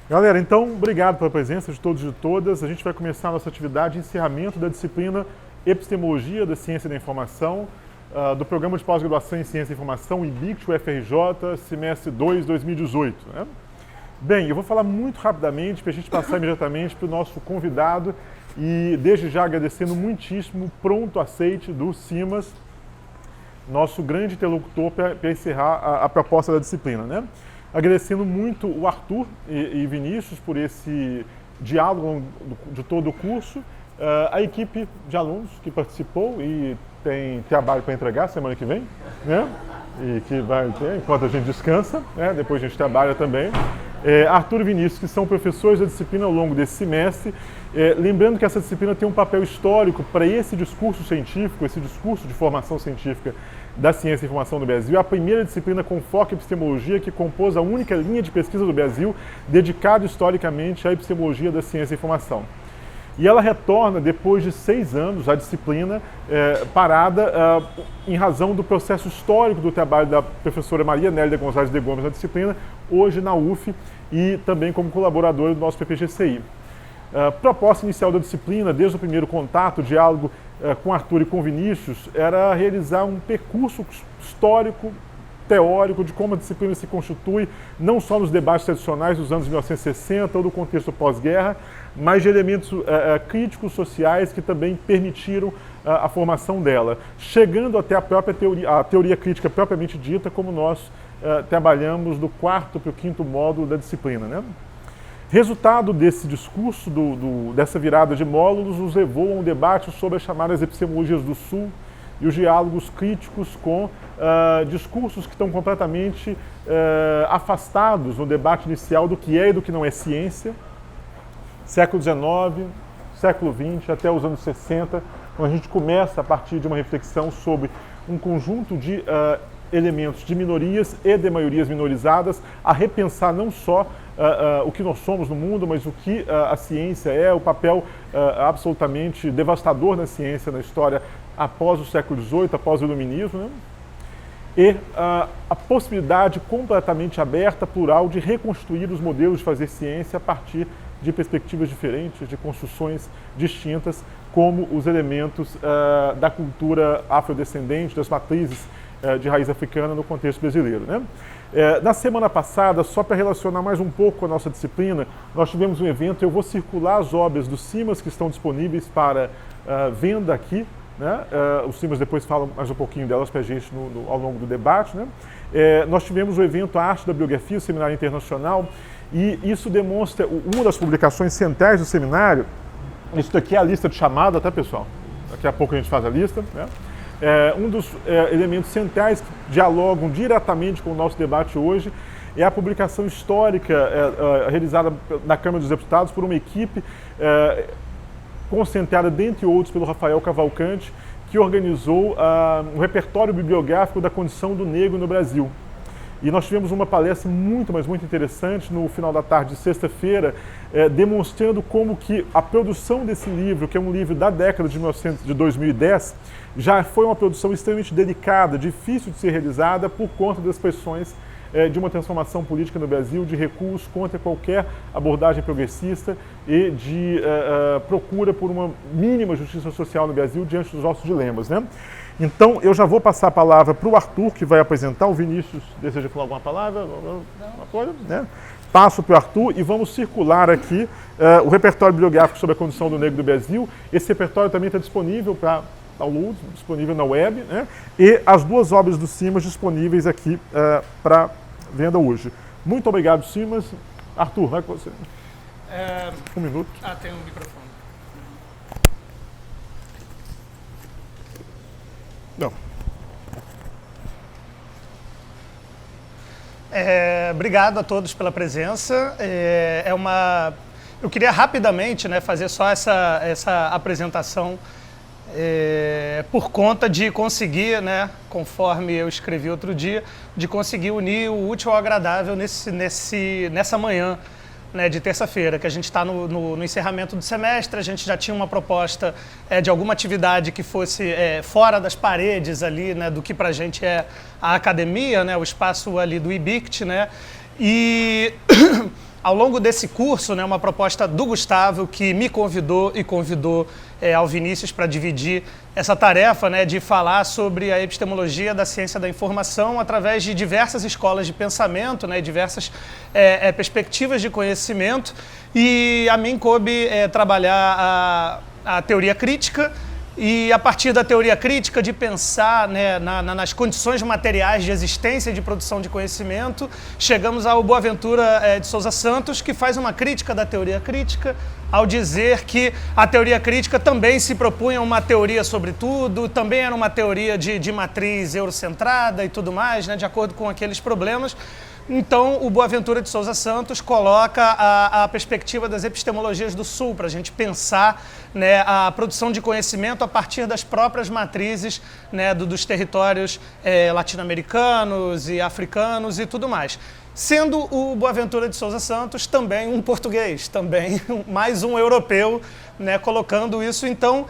Galera, então, obrigado pela presença de todos e de todas. A gente vai começar a nossa atividade de encerramento da disciplina Epistemologia da Ciência da Informação, do Programa de Pós-Graduação em Ciência da Informação, IBICT, UFRJ, semestre 2, 2018. Né? Bem, eu vou falar muito rapidamente para a gente passar imediatamente para o nosso convidado e desde já agradecendo muitíssimo o pronto aceite do Simas, nosso grande interlocutor para encerrar a proposta da disciplina, né? Agradecendo muito o Arthur e Vinícius por esse diálogo de todo o curso, a equipe de alunos que participou e tem trabalho para entregar semana que vem, né? E que vai ter enquanto a gente descansa, né? Depois a gente trabalha também. Arthur e Vinícius, que são professores da disciplina ao longo desse semestre, lembrando que essa disciplina tem um papel histórico para esse discurso científico, esse discurso de formação científica da ciência e informação do Brasil, a primeira disciplina com foco em epistemologia que compôs a única linha de pesquisa do Brasil dedicada historicamente à epistemologia da ciência e informação. E ela retorna depois de 6 anos, a disciplina parada em razão do processo histórico do trabalho da professora Maria Nélida Gonçalves de Gomes na disciplina, hoje na UF e também como colaboradora do nosso PPGCI. Proposta inicial da disciplina, desde o primeiro contato, diálogo com Arthur e com Vinícius, era realizar um percurso histórico, teórico, de como a disciplina se constitui, não só nos debates tradicionais dos anos 1960 ou do contexto pós-guerra, mas de elementos críticos sociais que também permitiram a formação dela, chegando até a própria teoria crítica propriamente dita, como nós trabalhamos do 4º para o 5º módulo da disciplina, né? Resultado desse discurso, dessa virada de módulos, nos levou a um debate sobre as chamadas epistemologias do Sul e os diálogos críticos com discursos que estão completamente afastados no debate inicial do que é e do que não é ciência. Século XIX, século XX, até os anos 60, quando a gente começa, a partir de uma reflexão sobre um conjunto de elementos de minorias e de maiorias minorizadas, a repensar não só o que nós somos no mundo, mas o que a ciência é, o papel absolutamente devastador da ciência na história após o século XVIII, após o Iluminismo, né? E a possibilidade completamente aberta, plural, de reconstruir os modelos de fazer ciência a partir de perspectivas diferentes, de construções distintas, como os elementos da cultura afrodescendente, das matrizes de raiz africana no contexto brasileiro, né? Na semana passada, só para relacionar mais um pouco com a nossa disciplina, nós tivemos um evento, eu vou circular as obras do Simas que estão disponíveis para venda aqui, né? Os Simas depois falam mais um pouquinho delas para a gente ao longo do debate, né? Nós tivemos o evento Arte da Biografia, o Seminário Internacional, e isso demonstra uma das publicações centrais do seminário. Isso daqui é a lista de chamada, tá, pessoal? Daqui a pouco a gente faz a lista, né? Um dos elementos centrais que dialogam diretamente com o nosso debate hoje é a publicação histórica realizada na Câmara dos Deputados por uma equipe concentrada, dentre outros, pelo Rafael Cavalcante, que organizou um repertório bibliográfico da condição do negro no Brasil. E nós tivemos uma palestra muito, mas muito interessante no final da tarde de sexta-feira, demonstrando como que a produção desse livro, que é um livro da década de 2010, já foi uma produção extremamente delicada, difícil de ser realizada por conta das pressões de uma transformação política no Brasil, de recuos contra qualquer abordagem progressista e de procura por uma mínima justiça social no Brasil diante dos nossos dilemas, né? Então, eu já vou passar a palavra para o Arthur, que vai apresentar. O Vinícius deseja falar alguma palavra? Alguma coisa, né? Passo para o Arthur e vamos circular aqui o repertório bibliográfico sobre a condição do negro do Brasil. Esse repertório também está disponível para download, disponível na web, né? E as 2 obras do Simas disponíveis aqui para venda hoje. Muito obrigado, Simas. Arthur, vai com você. 1 minuto. Tem um microfone. Não. Obrigado a todos pela presença. Eu queria rapidamente, né, fazer só essa apresentação por conta de conseguir, né, conforme eu escrevi outro dia, de conseguir unir o útil ao agradável nessa manhã, né, de terça-feira, que a gente está no encerramento do semestre. A gente já tinha uma proposta de alguma atividade que fosse fora das paredes ali, né, do que para a gente é a academia, né, o espaço ali do IBICT, né, e ao longo desse curso, né, uma proposta do Gustavo, que me convidou e convidou ao Vinícius para dividir essa tarefa, né, de falar sobre a epistemologia da ciência da informação através de diversas escolas de pensamento, né, diversas perspectivas de conhecimento. E a mim coube trabalhar a teoria crítica, e a partir da teoria crítica de pensar, né, nas condições materiais de existência e de produção de conhecimento, chegamos ao Boaventura de Souza Santos, que faz uma crítica da teoria crítica, ao dizer que a teoria crítica também se propunha uma teoria sobre tudo, também era uma teoria de matriz eurocentrada e tudo mais, né, de acordo com aqueles problemas. Então, o Boaventura de Souza Santos coloca a perspectiva das epistemologias do Sul, para a gente pensar, né, a produção de conhecimento a partir das próprias matrizes, né, dos territórios latino-americanos e africanos e tudo mais. Sendo o Boaventura de Souza Santos também um português, também mais um europeu, né, colocando isso. Então,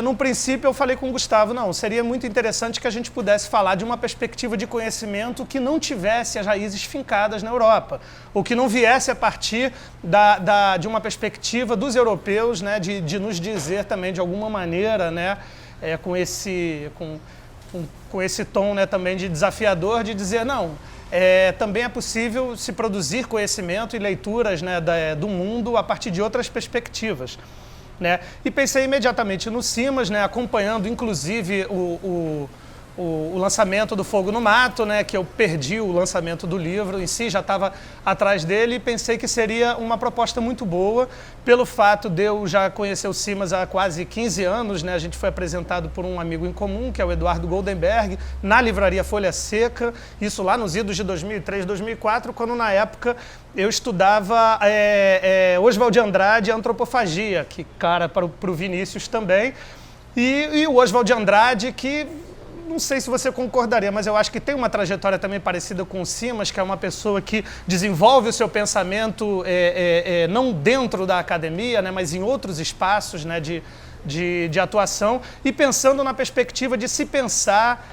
no princípio eu falei com o Gustavo, não, seria muito interessante que a gente pudesse falar de uma perspectiva de conhecimento que não tivesse as raízes fincadas na Europa, ou que não viesse a partir de uma perspectiva dos europeus, né, de nos dizer também de alguma maneira, né, com esse tom, né, também de desafiador, de dizer, não, também é possível se produzir conhecimento e leituras, né, do mundo a partir de outras perspectivas. Né? E pensei imediatamente no Simas, né, acompanhando inclusive o lançamento do Fogo no Mato, né, que eu perdi o lançamento do livro em si, já estava atrás dele, e pensei que seria uma proposta muito boa, pelo fato de eu já conhecer o Simas há quase 15 anos, né, a gente foi apresentado por um amigo em comum, que é o Eduardo Goldenberg, na livraria Folha Seca, isso lá nos idos de 2003, 2004, quando na época eu estudava Oswald de Andrade e Antropofagia, que cara para o Vinícius também, e o Oswald de Andrade, que não sei se você concordaria, mas eu acho que tem uma trajetória também parecida com o Simas, que é uma pessoa que desenvolve o seu pensamento não dentro da academia, né, mas em outros espaços, né, de atuação, e pensando na perspectiva de se pensar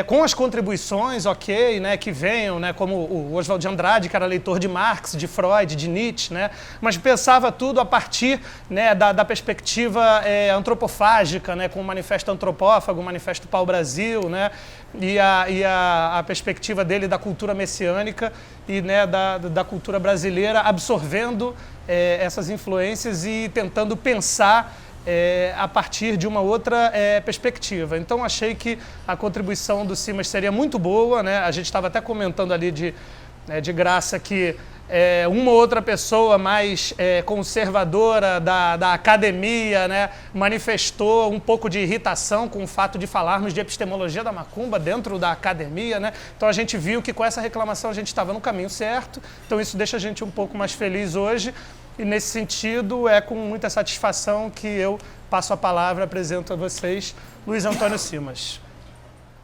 com as contribuições, ok, né, que venham, né, como o Oswald de Andrade, que era leitor de Marx, de Freud, de Nietzsche, né, mas pensava tudo a partir, né, da perspectiva antropofágica, né, com o Manifesto Antropófago, o Manifesto Pau-Brasil, né, e a perspectiva dele da cultura messiânica e, né, da cultura brasileira, absorvendo essas influências e tentando pensar a partir de uma outra perspectiva. Então, achei que a contribuição do Simas seria muito boa, né? A gente estava até comentando ali de graça que uma ou outra pessoa mais conservadora da academia, né, manifestou um pouco de irritação com o fato de falarmos de epistemologia da macumba dentro da academia, né? Então a gente viu que com essa reclamação a gente estava no caminho certo, então isso deixa a gente um pouco mais feliz hoje, e nesse sentido é com muita satisfação que eu passo a palavra, apresento a vocês Luiz Antônio Simas.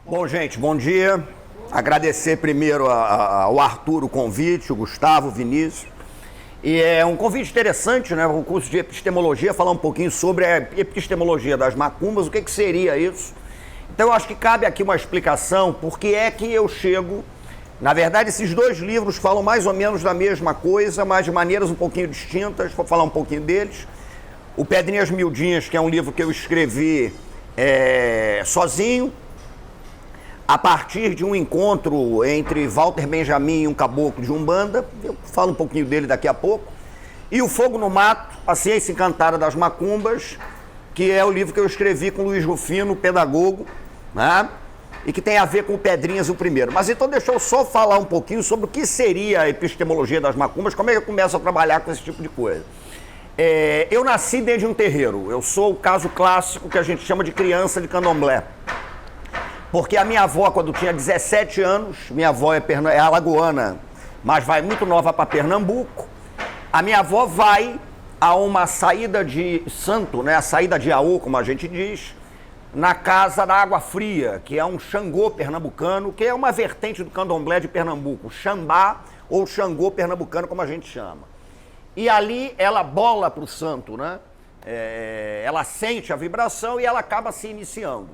Bom, gente, bom dia. Agradecer primeiro ao Arthur o convite, o Gustavo, o Vinícius. E é um convite interessante, né? O curso de epistemologia, falar um pouquinho sobre a epistemologia das macumbas, o que seria isso. Então eu acho que cabe aqui uma explicação, porque é que eu chego... Na verdade, esses dois livros falam mais ou menos da mesma coisa, mas de maneiras um pouquinho distintas, vou falar um pouquinho deles. O Pedrinhas Miudinhas, que é um livro que eu escrevi sozinho, a partir de um encontro entre Walter Benjamin e um caboclo de Umbanda, eu falo um pouquinho dele daqui a pouco, e O Fogo no Mato, A Ciência Encantada das Macumbas, que é o livro que eu escrevi com Luiz Rufino, pedagogo, né? E que tem a ver com o Pedrinhas o primeiro. Mas então deixa eu só falar um pouquinho sobre o que seria a epistemologia das macumbas, como é que eu começo a trabalhar com esse tipo de coisa. Eu nasci dentro de um terreiro, eu sou o caso clássico que a gente chama de criança de candomblé. Porque a minha avó, quando tinha 17 anos, minha avó é alagoana, mas vai muito nova para Pernambuco, a minha avó vai a uma saída de santo, né, a saída de Aô, como a gente diz, na Casa da Água Fria, que é um Xangô pernambucano, que é uma vertente do candomblé de Pernambuco, Xambá ou Xangô pernambucano, como a gente chama. E ali ela bola para o santo, né? Ela sente a vibração e ela acaba se iniciando.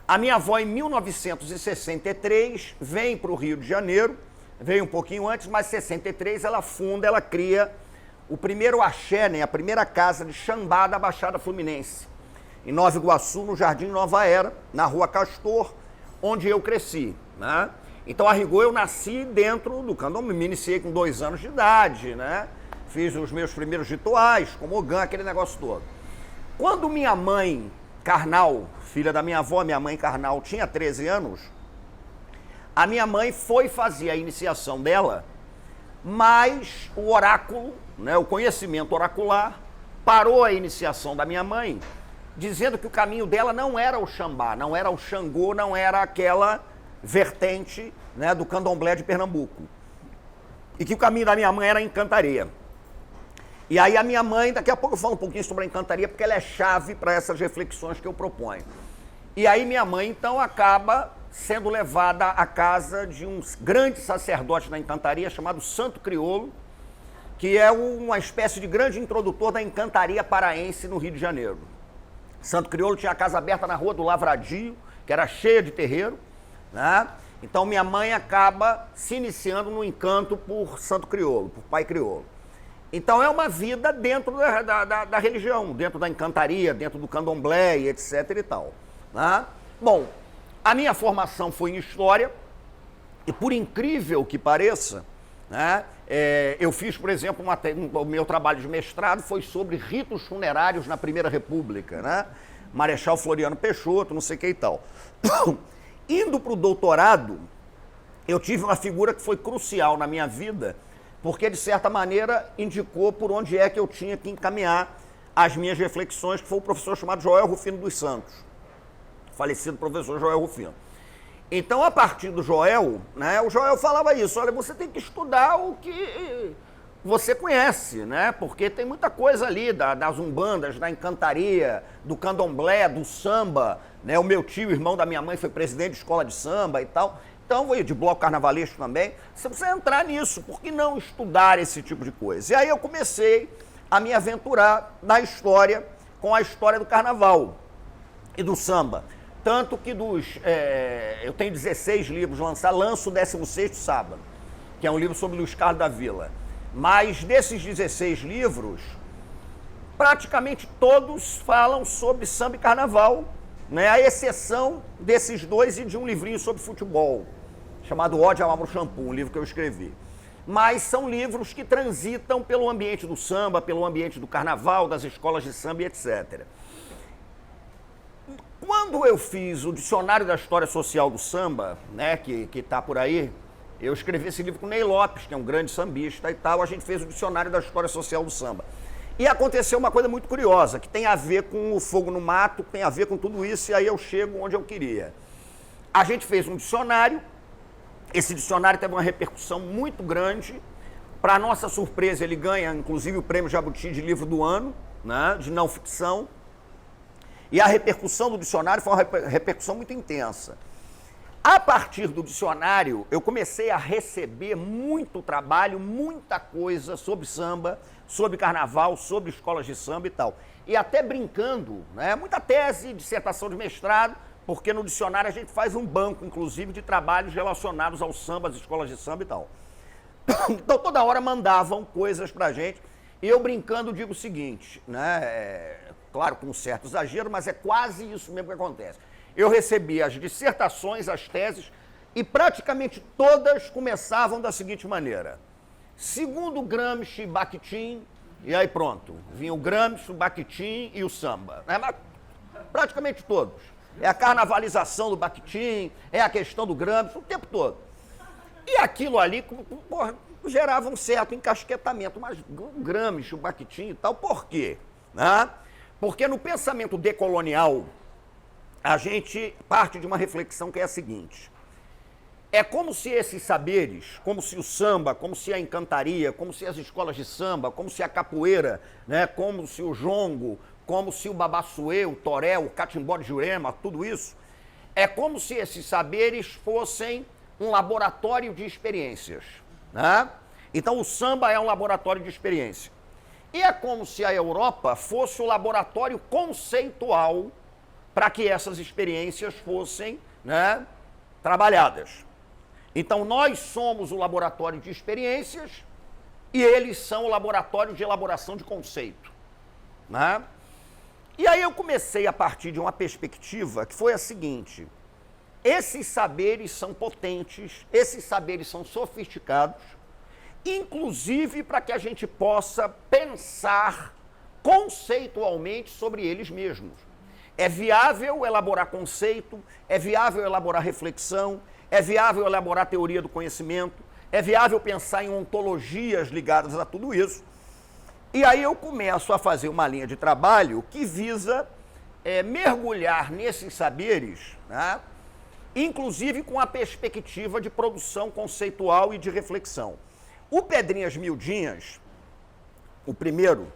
A minha avó, em 1963, vem para o Rio de Janeiro, veio um pouquinho antes, mas em 63 ela funda, ela cria o primeiro axé, né, a primeira casa de Xambá da Baixada Fluminense, em Nova Iguaçu, no Jardim Nova Era, na Rua Castor, onde eu cresci, né? Então, a rigor, eu nasci dentro do candomblé, me iniciei com 2 anos de idade, né? Fiz os meus primeiros rituais, como Ogã, aquele negócio todo. Quando minha mãe carnal, filha da minha avó, minha mãe carnal, tinha 13 anos, a minha mãe foi fazer a iniciação dela, mas o oráculo, né, o conhecimento oracular, parou a iniciação da minha mãe, dizendo que o caminho dela não era o Xambá, não era o Xangô, não era aquela vertente, né, do candomblé de Pernambuco. E que o caminho da minha mãe era a encantaria. E aí a minha mãe, daqui a pouco eu falo um pouquinho sobre a encantaria, porque ela é chave para essas reflexões que eu proponho. E aí minha mãe, então, acaba sendo levada à casa de um grande sacerdote da encantaria, chamado Santo Crioulo, que é uma espécie de grande introdutor da encantaria paraense no Rio de Janeiro. Santo Crioulo tinha a casa aberta na Rua do Lavradio, que era cheia de terreiro, né? Então minha mãe acaba se iniciando no encanto por Santo Crioulo, por Pai Crioulo. Então é uma vida dentro da religião, dentro da encantaria, dentro do candomblé e etc e tal, né? Bom, a minha formação foi em História, e por incrível que pareça, né, eu fiz, por exemplo, o meu trabalho de mestrado foi sobre ritos funerários na Primeira República, né? Marechal Floriano Peixoto, não sei o que e tal. Indo para o doutorado, eu tive uma figura que foi crucial na minha vida, porque, de certa maneira, indicou por onde é que eu tinha que encaminhar as minhas reflexões, que foi o professor chamado Joel Rufino dos Santos, falecido professor Joel Rufino. Então, a partir do Joel, né, o Joel falava isso, olha, você tem que estudar o que você conhece, né, porque tem muita coisa ali das umbandas, da encantaria, do candomblé, do samba, né, o meu tio, irmão da minha mãe, foi presidente de escola de samba e tal, então, de bloco carnavalesco também, você precisa entrar nisso, por que não estudar esse tipo de coisa? E aí eu comecei a me aventurar na história, com a história do carnaval e do samba. Tanto que eu tenho 16 livros lançados, lanço o 16º sábado, que é um livro sobre Luiz Carlos da Vila. Mas desses 16 livros, praticamente todos falam sobre samba e carnaval, né? À exceção desses 2 e de um livrinho sobre futebol, chamado Ode ao Amaro Shampoo, um livro que eu escrevi. Mas são livros que transitam pelo ambiente do samba, pelo ambiente do carnaval, das escolas de samba e etc. Quando eu fiz o Dicionário da História Social do Samba, né, que está por aí, eu escrevi esse livro com o Ney Lopes, que é um grande sambista e tal, a gente fez o Dicionário da História Social do Samba. E aconteceu uma coisa muito curiosa, que tem a ver com o fogo no mato, tem a ver com tudo isso, e aí eu chego onde eu queria. A gente fez um dicionário, esse dicionário teve uma repercussão muito grande, para nossa surpresa ele ganha, inclusive, o Prêmio Jabuti de Livro do Ano, né, de não ficção, e a repercussão do dicionário foi uma repercussão muito intensa. A partir do dicionário, eu comecei a receber muito trabalho, muita coisa sobre samba, sobre carnaval, sobre escolas de samba e tal. E até brincando, né, muita tese, dissertação de mestrado, porque no dicionário a gente faz um banco, inclusive, de trabalhos relacionados ao samba, às escolas de samba e tal. Então toda hora mandavam coisas pra gente, e eu brincando digo o seguinte, né, claro, com um certo exagero, mas é quase isso mesmo que acontece. Eu recebia as dissertações, as teses, e praticamente todas começavam da seguinte maneira. Segundo Gramsci, Bakhtin, e aí pronto. Vinha o Gramsci, o Bakhtin e o samba. Praticamente todos. É a carnavalização do Bakhtin, é a questão do Gramsci, o tempo todo. E aquilo ali, porra, gerava um certo encasquetamento. Mas o Gramsci, o Bakhtin e tal, por quê? Né? Porque no pensamento decolonial, a gente parte de uma reflexão que é a seguinte. É como se esses saberes, como se o samba, como se a encantaria, como se as escolas de samba, como se a capoeira, né, como se o jongo, como se o babassuê, o toré, o catimbó de Jurema, tudo isso, é como se esses saberes fossem um laboratório de experiências, né? Então o samba é um laboratório de experiência. E é como se a Europa fosse o laboratório conceitual para que essas experiências fossem, né, trabalhadas. Então nós somos o laboratório de experiências e eles são o laboratório de elaboração de conceito, né? E aí eu comecei a partir de uma perspectiva que foi a seguinte: esses saberes são potentes, esses saberes são sofisticados, inclusive para que a gente possa pensar conceitualmente sobre eles mesmos. É viável elaborar conceito, é viável elaborar reflexão, é viável elaborar teoria do conhecimento, é viável pensar em ontologias ligadas a tudo isso. E aí eu começo a fazer uma linha de trabalho que visa mergulhar nesses saberes, né? Inclusive com a perspectiva de produção conceitual e de reflexão. O Pedrinhas Miudinhas, o primeiro,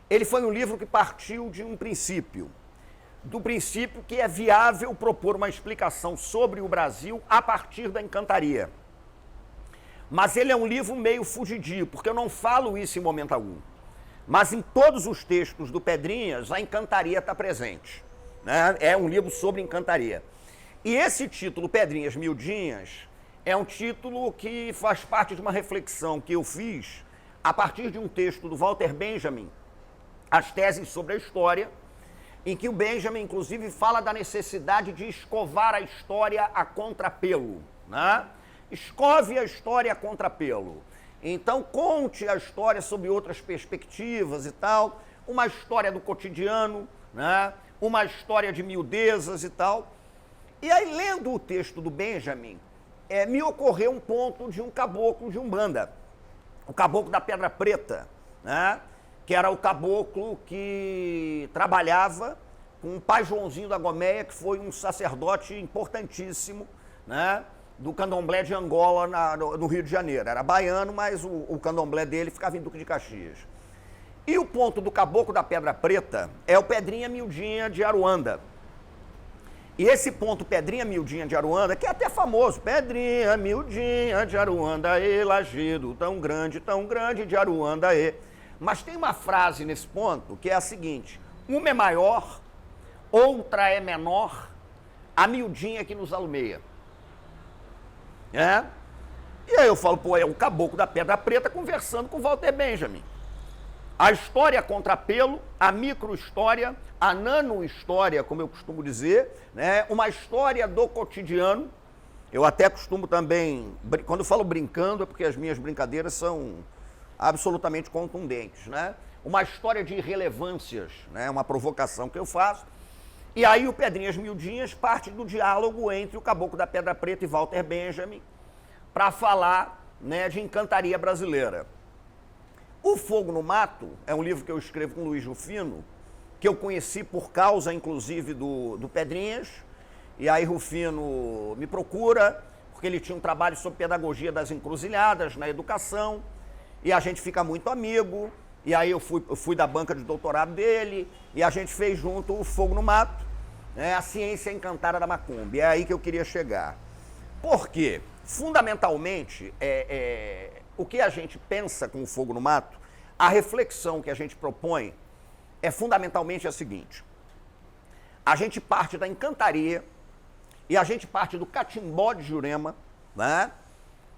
ele foi um livro que partiu de um princípio, do princípio que é viável propor uma explicação sobre o Brasil a partir da encantaria. Mas ele é um livro meio fugidio, porque eu não falo isso em momento algum. Mas em todos os textos do Pedrinhas, a encantaria está presente, né? É um livro sobre encantaria. E esse título, Pedrinhas Miudinhas, é um título que faz parte de uma reflexão que eu fiz a partir de um texto do Walter Benjamin, As Teses sobre a História, em que o Benjamin, inclusive, fala da necessidade de escovar a história a contrapelo, né? Escove a história a contrapelo. Então, conte a história sob outras perspectivas e tal, uma história do cotidiano, né? Uma história de miudezas e tal. E aí, lendo o texto do Benjamin, me ocorreu um ponto de um caboclo de Umbanda, o caboclo da Pedra Preta, né? Que era o caboclo que trabalhava com o pai Joãozinho da Gomeia, que foi um sacerdote importantíssimo, né? Do candomblé de Angola, no Rio de Janeiro. Era baiano, mas o candomblé dele ficava em Duque de Caxias. E o ponto do caboclo da Pedra Preta é o Pedrinha Miudinha de Aruanda. E esse ponto, Pedrinha Miudinha de Aruanda, que é até famoso, Pedrinha Miudinha de Aruanda, lajedo tão grande de Aruanda, Mas tem uma frase nesse ponto que é a seguinte: uma é maior, outra é menor, a miudinha que nos alumeia. E aí eu falo, pô, é o caboclo da Pedra Preta conversando com o Walter Benjamin. A história a contrapelo, a micro-história, a nano-história, como eu costumo dizer, né? Uma história do cotidiano. Eu até costumo também, quando eu falo brincando, é porque as minhas brincadeiras são absolutamente contundentes, né? Uma história de irrelevâncias, né? Uma provocação que eu faço. E aí o Pedrinhas Miudinhas parte do diálogo entre o caboclo da Pedra Preta e Walter Benjamin para falar, né, de encantaria brasileira. O Fogo no Mato é um livro que eu escrevo com o Luiz Rufino, que eu conheci por causa, inclusive, do Pedrinhas. E aí Rufino me procura, porque ele tinha um trabalho sobre pedagogia das encruzilhadas na educação, e a gente fica muito amigo. E aí eu fui da banca de doutorado dele, e a gente fez junto o Fogo no Mato, né, a ciência encantada da macumba. E é aí que eu queria chegar. Por quê? Fundamentalmente, o que a gente pensa com o Fogo no Mato, a reflexão que a gente propõe é fundamentalmente a seguinte: a gente parte da encantaria e a gente parte do catimbó de Jurema, né,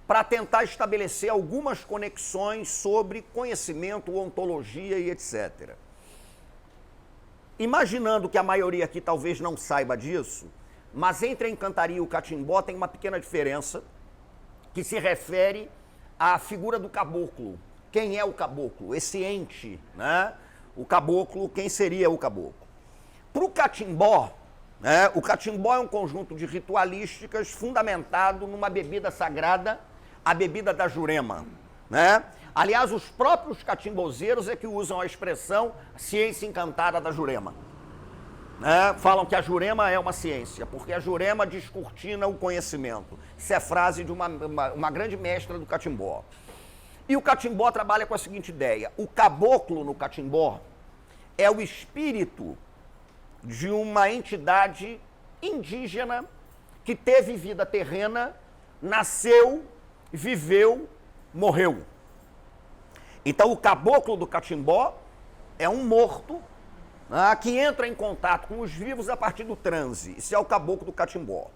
para tentar estabelecer algumas conexões sobre conhecimento, ontologia e etc. Imaginando que a maioria aqui talvez não saiba disso, mas entre a encantaria e o catimbó tem uma pequena diferença que se refere à figura do caboclo. Quem é o caboclo? Esse ente, né? O caboclo, quem seria o caboclo? Para o catimbó, né, o catimbó é um conjunto de ritualísticas fundamentado numa bebida sagrada, a bebida da Jurema, né? Aliás, os próprios catimbozeiros é que usam a expressão ciência encantada da Jurema. Né? Falam que a Jurema é uma ciência, porque a Jurema descortina o conhecimento. Isso é frase de uma grande mestra do catimbó. E o catimbó trabalha com a seguinte ideia: o caboclo no catimbó é o espírito de uma entidade indígena que teve vida terrena, nasceu, viveu, morreu. Então o caboclo do catimbó é um morto, né, que entra em contato com os vivos a partir do transe. Isso é o caboclo do catimbó.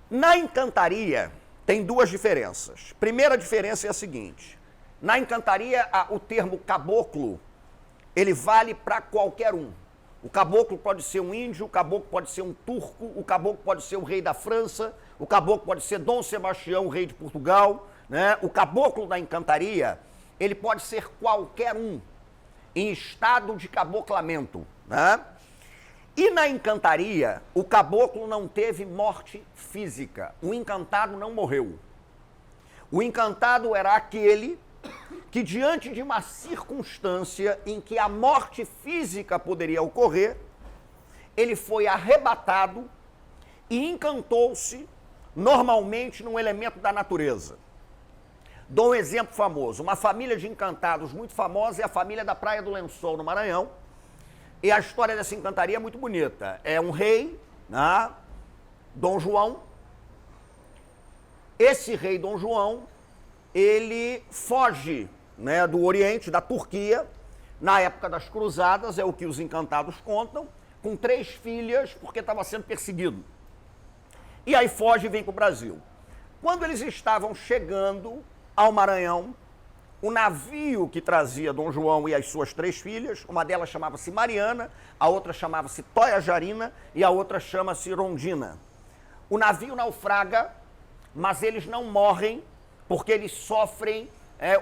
Na encantaria, tem duas diferenças. Primeira diferença é a seguinte: na encantaria, o termo caboclo, ele vale para qualquer um. O caboclo pode ser um índio, o caboclo pode ser um turco, o caboclo pode ser o rei da França, o caboclo pode ser Dom Sebastião, o rei de Portugal, né? O caboclo da encantaria, ele pode ser qualquer um, em estado de caboclamento, né? E na encantaria, o caboclo não teve morte física, o encantado não morreu. O encantado era aquele que, diante de uma circunstância em que a morte física poderia ocorrer, ele foi arrebatado e encantou-se normalmente num elemento da natureza. Dou um exemplo famoso. Uma família de encantados muito famosa é a família da Praia do Lençol, no Maranhão. E a história dessa encantaria é muito bonita. É um rei, né, Dom João. Esse rei Dom João, ele foge, né, do Oriente, da Turquia, na época das cruzadas, é o que os encantados contam, com 3 filhas, porque estava sendo perseguido. E aí foge e vem para o Brasil. Quando eles estavam chegando ao Maranhão, o navio que trazia Dom João e as suas 3 filhas, uma delas chamava-se Mariana, a outra chamava-se Toia Jarina e a outra chama-se Rondina. O navio naufraga, mas eles não morrem, porque eles sofrem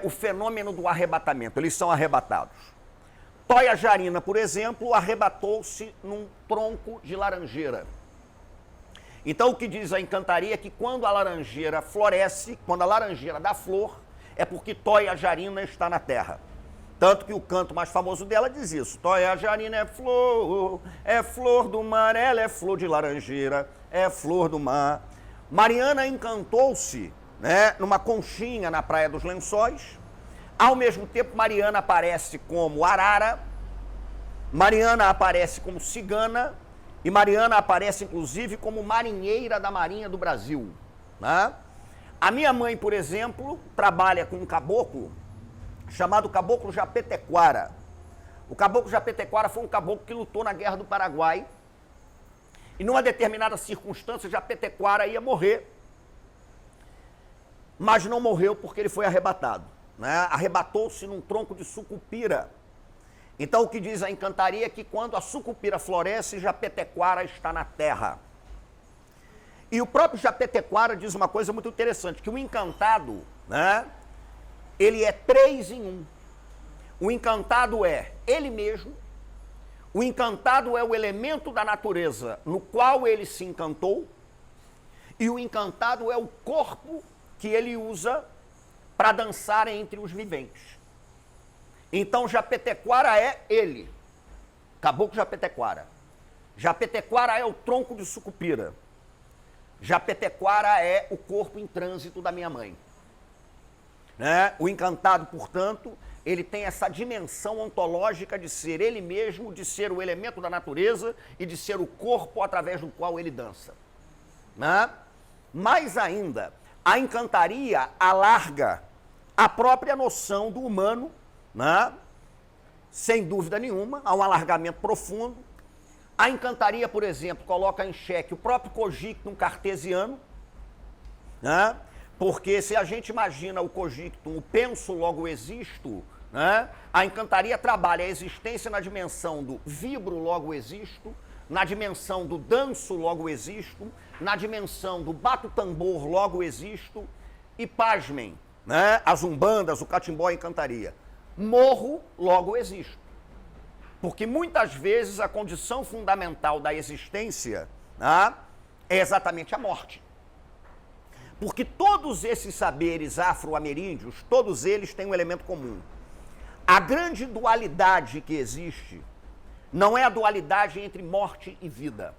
o fenômeno do arrebatamento, eles são arrebatados. Toia Jarina, por exemplo, arrebatou-se num tronco de laranjeira. Então o que diz a encantaria é que quando a laranjeira floresce, quando a laranjeira dá flor, é porque Toia Jarina está na terra. Tanto que o canto mais famoso dela diz isso: Toia Jarina é flor do mar, ela é flor de laranjeira, é flor do mar. Mariana encantou-se, né, numa conchinha na Praia dos Lençóis. Ao mesmo tempo, Mariana aparece como arara, Mariana aparece como cigana e Mariana aparece, inclusive, como marinheira da Marinha do Brasil, né? A minha mãe, por exemplo, trabalha com um caboclo chamado Caboclo Japetequara. O Caboclo Japetequara foi um caboclo que lutou na Guerra do Paraguai e, numa determinada circunstância, Japetequara ia morrer, mas não morreu porque ele foi arrebatado, né? Arrebatou-se num tronco de sucupira. Então o que diz a encantaria é que quando a sucupira floresce, Japetequara está na terra. E o próprio Japetequara diz uma coisa muito interessante, que o encantado, né, ele é 3 em 1. O encantado é ele mesmo, o encantado é o elemento da natureza no qual ele se encantou, e o encantado é o corpo que ele usa para dançar entre os viventes. Então Japetequara é ele, Caboclo Japetequara. Japetequara é o tronco de sucupira. Japetequara é o corpo em trânsito da minha mãe, né? O encantado, portanto, ele tem essa dimensão ontológica de ser ele mesmo, de ser o elemento da natureza e de ser o corpo através do qual ele dança, né? Mais ainda, a encantaria alarga a própria noção do humano, né? Sem dúvida nenhuma, há um alargamento profundo. A encantaria, por exemplo, coloca em xeque o próprio cogictum cartesiano, né? Porque se a gente imagina o cogictum, o penso logo existo, né? A encantaria trabalha a existência na dimensão do vibro logo existo, na dimensão do danço logo existo, na dimensão do bato tambor logo existo, e pasmem, né? As umbandas, o catimbó e a encantaria, morro logo existo. Porque muitas vezes a condição fundamental da existência, né, é exatamente a morte. Porque todos esses saberes afro-ameríndios, todos eles têm um elemento comum. A grande dualidade que existe não é a dualidade entre morte e vida.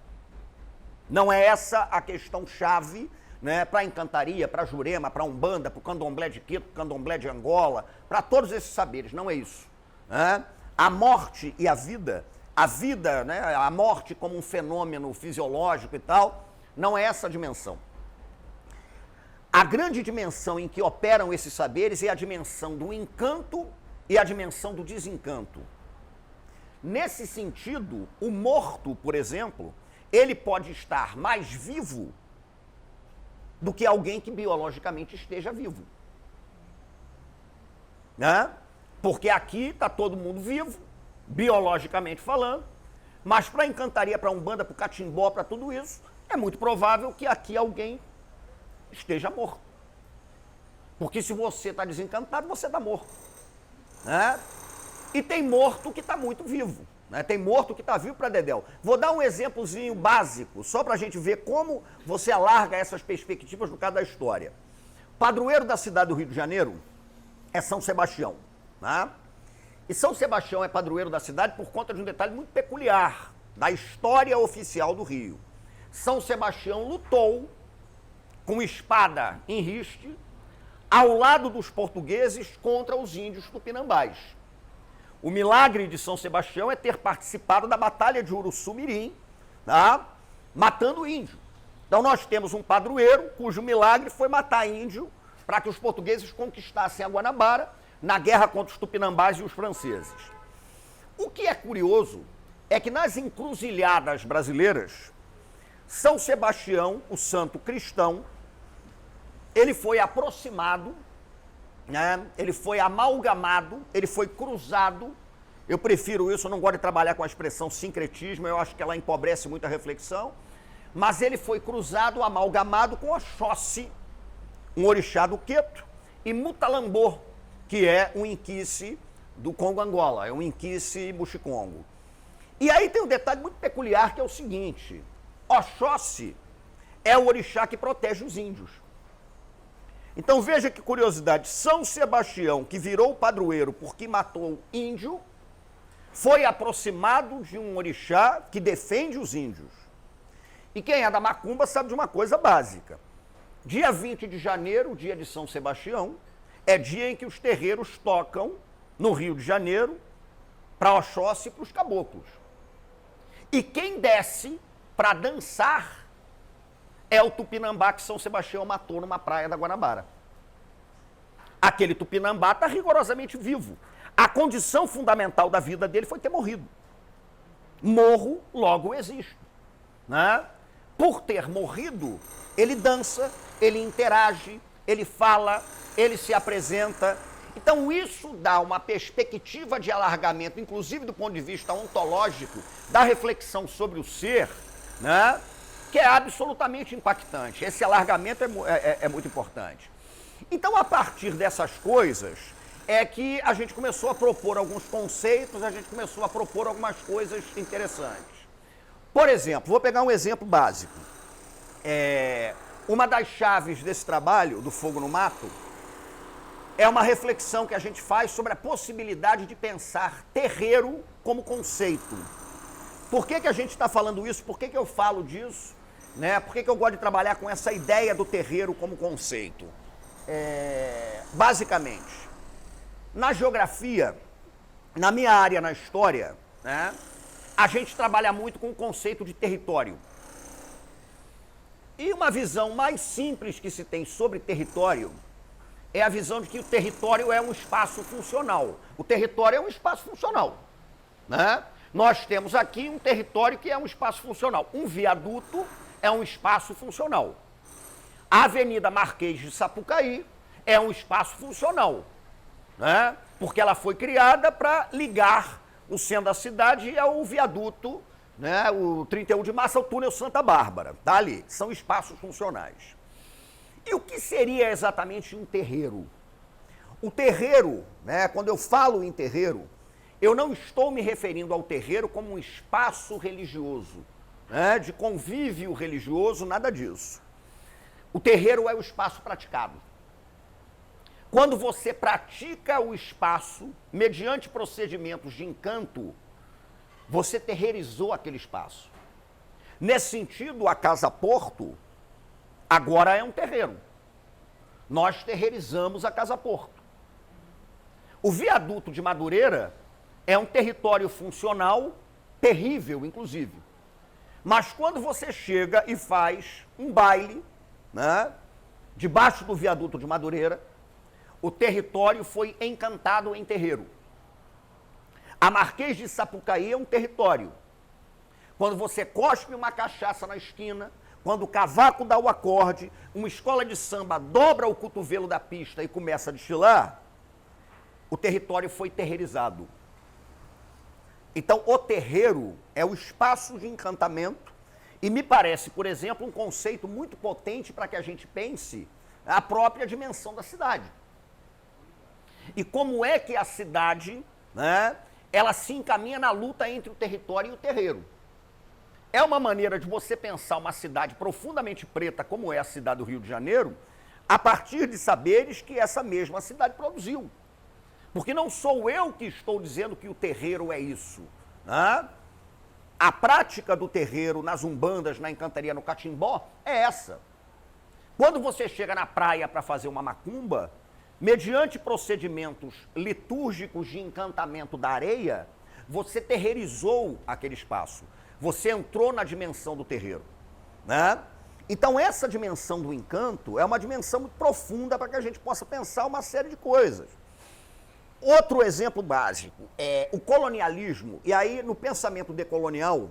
Não é essa a questão chave, né, para a encantaria, para a Jurema, para a Umbanda, para o candomblé de Quito, para o candomblé de Angola, para todos esses saberes, não é isso, né? A morte e a vida, né, a morte como um fenômeno fisiológico e tal, não é essa a dimensão. A grande dimensão em que operam esses saberes é a dimensão do encanto e a dimensão do desencanto. Nesse sentido, o morto, por exemplo, ele pode estar mais vivo do que alguém que biologicamente esteja vivo. Né? Porque aqui está todo mundo vivo, biologicamente falando, mas para a encantaria, para a umbanda, para o catimbó, para tudo isso, é muito provável que aqui alguém esteja morto. Porque se você está desencantado, você está morto. Né? E tem morto que está muito vivo. Né? Tem morto que está vivo para dedéu. Vou dar um exemplozinho básico, só para a gente ver como você alarga essas perspectivas no caso da história. Padroeiro da cidade do Rio de Janeiro é São Sebastião. Né? E São Sebastião é padroeiro da cidade por conta de um detalhe muito peculiar da história oficial do Rio. São Sebastião lutou com espada em riste ao lado dos portugueses contra os índios tupinambás. O milagre de São Sebastião é ter participado da Batalha de Uruçu-Mirim, tá? Matando índio. Então nós temos um padroeiro cujo milagre foi matar índio para que os portugueses conquistassem a Guanabara na guerra contra os tupinambás e os franceses. O que é curioso é que nas encruzilhadas brasileiras, São Sebastião, o santo cristão, ele foi aproximado, né? Ele foi amalgamado, ele foi cruzado. Eu prefiro isso, eu não gosto de trabalhar com a expressão sincretismo, eu acho que ela empobrece muito a reflexão, mas ele foi cruzado, amalgamado com Oxóssi, um orixá do Queto, e Mutalambô, que é um inquice do Congo-Angola, é um inquice Muxicongo. E aí tem um detalhe muito peculiar que é o seguinte: Oxóssi é o orixá que protege os índios. Então veja que curiosidade, São Sebastião, que virou padroeiro porque matou índio, foi aproximado de um orixá que defende os índios. E quem é da macumba sabe de uma coisa básica. Dia 20 de janeiro, dia de São Sebastião, é dia em que os terreiros tocam no Rio de Janeiro para Oxóssi e para os caboclos. E quem desce para dançar é o tupinambá que São Sebastião matou numa praia da Guanabara. Aquele tupinambá está rigorosamente vivo. A condição fundamental da vida dele foi ter morrido. Morro, logo existo. Né? Por ter morrido, ele dança, ele interage, ele fala, ele se apresenta. Então isso dá uma perspectiva de alargamento, inclusive do ponto de vista ontológico, da reflexão sobre o ser, né? Que é absolutamente impactante. Esse alargamento é muito importante. Então, a partir dessas coisas, é que a gente começou a propor alguns conceitos, a gente começou a propor algumas coisas interessantes. Por exemplo, vou pegar um exemplo básico. Uma das chaves desse trabalho, do Fogo no Mato, é uma reflexão que a gente faz sobre a possibilidade de pensar terreiro como conceito. Por que a gente está falando isso? Por que eu falo disso? Né? Por que eu gosto de trabalhar com essa ideia do terreiro como conceito? Basicamente, na geografia, na minha área, na história, né, a gente trabalha muito com o conceito de território. E uma visão mais simples que se tem sobre território é a visão de que o território é um espaço funcional. O território é um espaço funcional. Né? Nós temos aqui um território que é um espaço funcional. Um viaduto é um espaço funcional. A Avenida Marquês de Sapucaí é um espaço funcional, né? Porque ela foi criada para ligar o centro da cidade ao viaduto, né? O 31 de março ao túnel Santa Bárbara. Tá ali, são espaços funcionais. E o que seria exatamente um terreiro? O terreiro, né? Quando eu falo em terreiro, eu não estou me referindo ao terreiro como um espaço religioso, né, de convívio religioso, nada disso. O terreiro é o espaço praticado. Quando você pratica o espaço, mediante procedimentos de encanto, você terreirizou aquele espaço. Nesse sentido, a Casa Porto agora é um terreiro. Nós terreirizamos a Casa Porto. O viaduto de Madureira é um território funcional terrível, inclusive. Mas quando você chega e faz um baile, né, debaixo do viaduto de Madureira, o território foi encantado em terreiro. A Marquês de Sapucaí é um território. Quando você cospe uma cachaça na esquina, quando o cavaco dá o acorde, uma escola de samba dobra o cotovelo da pista e começa a desfilar, o território foi terreirizado. Então, o terreiro é o espaço de encantamento e me parece, por exemplo, um conceito muito potente para que a gente pense a própria dimensão da cidade. E como é que a cidade, né, ela se encaminha na luta entre o território e o terreiro. É uma maneira de você pensar uma cidade profundamente preta, como é a cidade do Rio de Janeiro, a partir de saberes que essa mesma cidade produziu. Porque não sou eu que estou dizendo que o terreiro é isso. Né? A prática do terreiro nas umbandas, na encantaria, no catimbó, é essa. Quando você chega na praia para fazer uma macumba, mediante procedimentos litúrgicos de encantamento da areia, você terreirizou aquele espaço. Você entrou na dimensão do terreiro. Né? Então, essa dimensão do encanto é uma dimensão muito profunda para que a gente possa pensar uma série de coisas. Outro exemplo básico é o colonialismo, e aí no pensamento decolonial,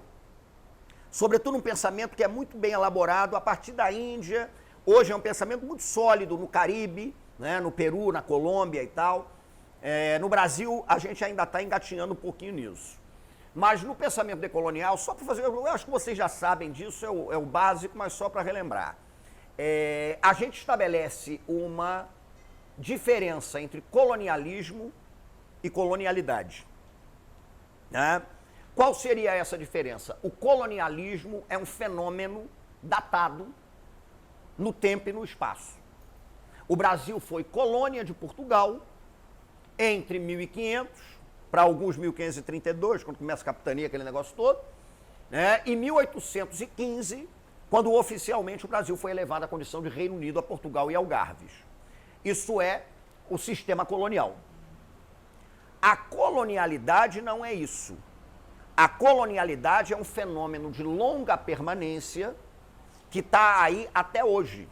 sobretudo um pensamento que é muito bem elaborado a partir da Índia, hoje é um pensamento muito sólido no Caribe, né, no Peru, na Colômbia e tal. No Brasil, a gente ainda está engatinhando um pouquinho nisso. Mas no pensamento decolonial, só para fazer, eu acho que vocês já sabem disso, é o básico, mas só para relembrar. A gente estabelece uma diferença entre colonialismo e colonialidade. Né? Qual seria essa diferença? O colonialismo é um fenômeno datado no tempo e no espaço. O Brasil foi colônia de Portugal entre 1500, para alguns 1532, quando começa a capitania, aquele negócio todo, né? E 1815, quando oficialmente o Brasil foi elevado à condição de Reino Unido a Portugal e Algarves. Isso é o sistema colonial. A colonialidade não é isso. A colonialidade é um fenômeno de longa permanência que está aí até hoje.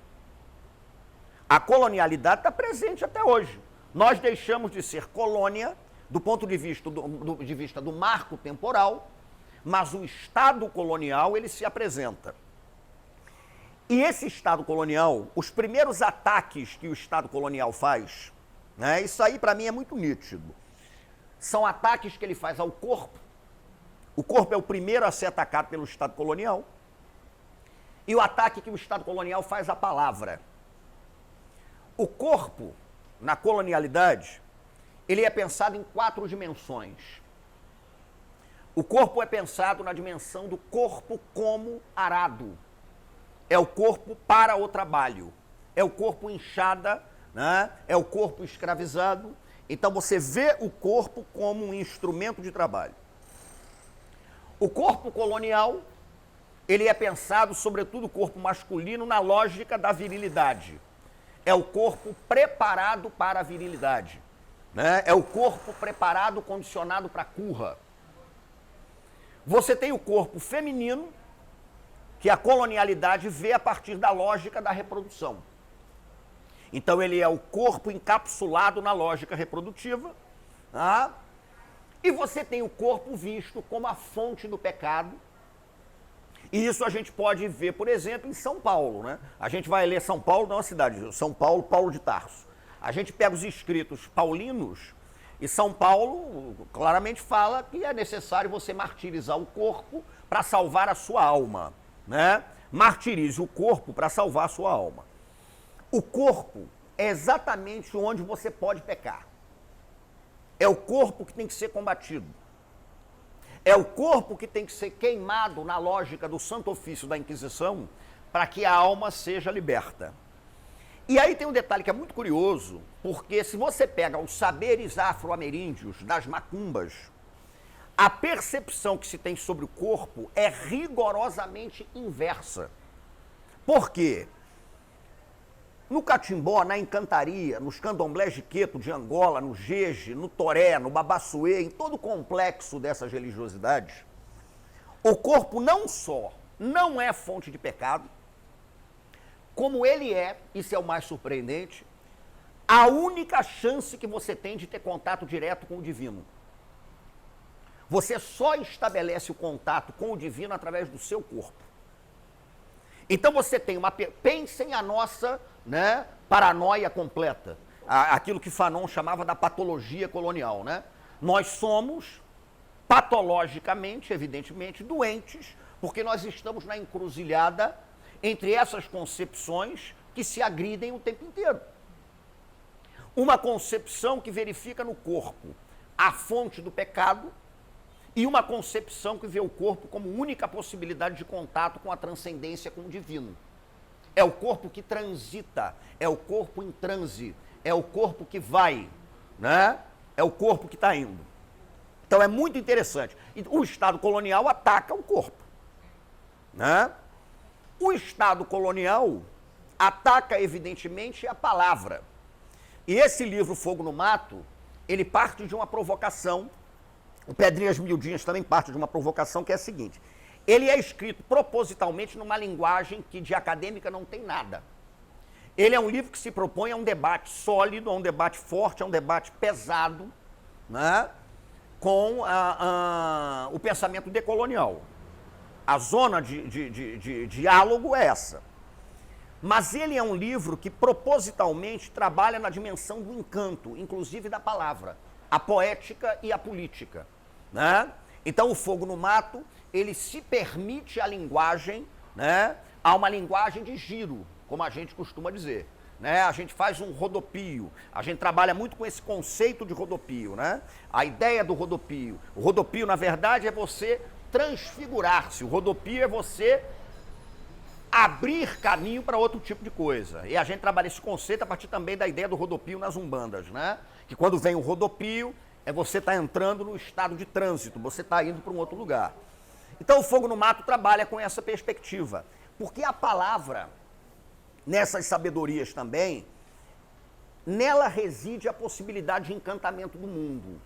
A colonialidade está presente até hoje. Nós deixamos de ser colônia do ponto de vista do marco temporal, mas o Estado colonial ele se apresenta. E esse Estado colonial, os primeiros ataques que o Estado colonial faz, né, isso aí para mim é muito nítido, são ataques que ele faz ao corpo. O corpo é o primeiro a ser atacado pelo Estado colonial. E o ataque que o Estado colonial faz à palavra. O corpo, na colonialidade, ele é pensado em 4 dimensões. O corpo é pensado na dimensão do corpo como arado. É o corpo para o trabalho. É o corpo inchada, né? É o corpo escravizado. Então você vê o corpo como um instrumento de trabalho. O corpo colonial, ele é pensado, sobretudo o corpo masculino, na lógica da virilidade. É o corpo preparado para a virilidade. Né? É o corpo preparado, condicionado para a curra. Você tem o corpo feminino, que a colonialidade vê a partir da lógica da reprodução. Então ele é o corpo encapsulado na lógica reprodutiva. Tá? E você tem o corpo visto como a fonte do pecado. E isso a gente pode ver, por exemplo, em São Paulo. Né? A gente vai ler São Paulo, não é uma cidade, São Paulo, Paulo de Tarso. A gente pega os escritos paulinos e São Paulo claramente fala que é necessário você martirizar o corpo para salvar a sua alma. Né? Martirize o corpo para salvar a sua alma. O corpo é exatamente onde você pode pecar. É o corpo que tem que ser combatido. É o corpo que tem que ser queimado na lógica do Santo Ofício da Inquisição para que a alma seja liberta. E aí tem um detalhe que é muito curioso, porque se você pega os saberes afro-ameríndios das macumbas, a percepção que se tem sobre o corpo é rigorosamente inversa. Por quê? No catimbó, na encantaria, nos candomblés de Queto, de Angola, no jeje, no toré, no babassuê, em todo o complexo dessas religiosidades, o corpo não só não é fonte de pecado, como ele é, isso é o mais surpreendente, a única chance que você tem de ter contato direto com o divino. Você só estabelece o contato com o divino através do seu corpo. Então você tem uma... Pensem a nossa, né, paranoia completa. Aquilo que Fanon chamava da patologia colonial, né? Nós somos patologicamente, evidentemente, doentes, porque nós estamos na encruzilhada entre essas concepções que se agridem o tempo inteiro. Uma concepção que verifica no corpo a fonte do pecado e uma concepção que vê o corpo como única possibilidade de contato com a transcendência, com o divino. É o corpo que transita, é o corpo em transe, é o corpo que vai, né? É o corpo que está indo. Então é muito interessante. O Estado colonial ataca o corpo, né? O Estado colonial ataca, evidentemente, a palavra. E esse livro, Fogo no Mato, ele parte de uma provocação. O Pedrinhas Miudinhas também parte de uma provocação que é a seguinte. Ele é escrito propositalmente numa linguagem que de acadêmica não tem nada. Ele é um livro que se propõe a um debate sólido, a um debate forte, a um debate pesado, né, com o pensamento decolonial. A zona de diálogo é essa. Mas ele é um livro que propositalmente trabalha na dimensão do encanto, inclusive da palavra, a poética e a política, né? Então o Fogo no Mato, ele se permite a linguagem, né? Há uma linguagem de giro, como a gente costuma dizer, né? A gente faz um rodopio, a gente trabalha muito com esse conceito de rodopio, né? A ideia do rodopio. O rodopio, na verdade, é você transfigurar-se. O rodopio é você abrir caminho para outro tipo de coisa. E a gente trabalha esse conceito a partir também da ideia do rodopio nas umbandas, né? Que quando vem o rodopio, é você estar entrando no estado de trânsito, você está indo para um outro lugar. Então o Fogo no Mato trabalha com essa perspectiva. Porque a palavra, nessas sabedorias também, nela reside a possibilidade de encantamento do mundo.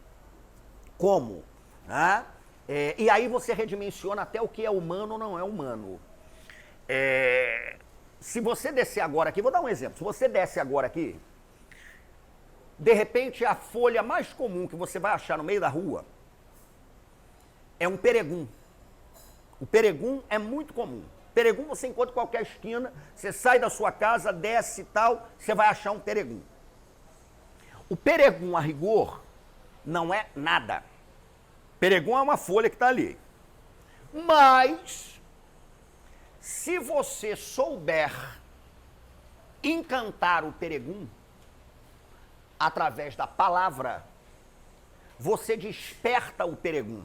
Como? Né? E aí você redimensiona até o que é humano ou não é humano. Se você descer agora aqui, vou dar um exemplo. Se você desce agora aqui, de repente a folha mais comum que você vai achar no meio da rua é um peregum. O peregum é muito comum. Peregum você encontra em qualquer esquina, você sai da sua casa, desce e tal, você vai achar um peregum. O peregum, a rigor, não é nada. Peregum é uma folha que está ali. Mas, se você souber encantar o peregum através da palavra, você desperta o peregum.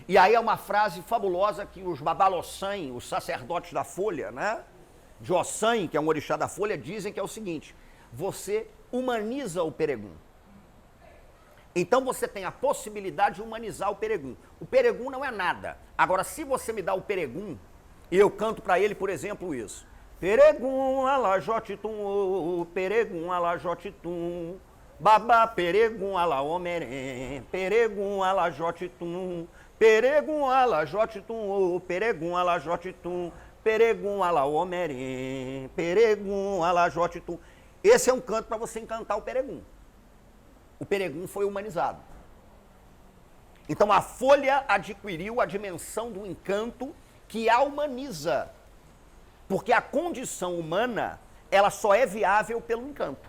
E aí é uma frase fabulosa que os Babalossan, os sacerdotes da folha, né? De Ossan, que é um orixá da folha, dizem que é o seguinte: você humaniza o peregum. Então você tem a possibilidade de humanizar o peregum. O peregum não é nada. Agora, se você me dá o peregum, e eu canto para ele, por exemplo, isso. Peregum, alajotitum, peregum, alajotitum, babá, peregum, alaomerém, peregum, alajotitum, peregum, alajotitum, peregum, alajotitum, peregum, alaomerém, peregum, alajotitum. Esse é um canto para você encantar o peregum. O peregum foi humanizado. Então a folha adquiriu a dimensão do encanto que a humaniza. Porque a condição humana, ela só é viável pelo encanto.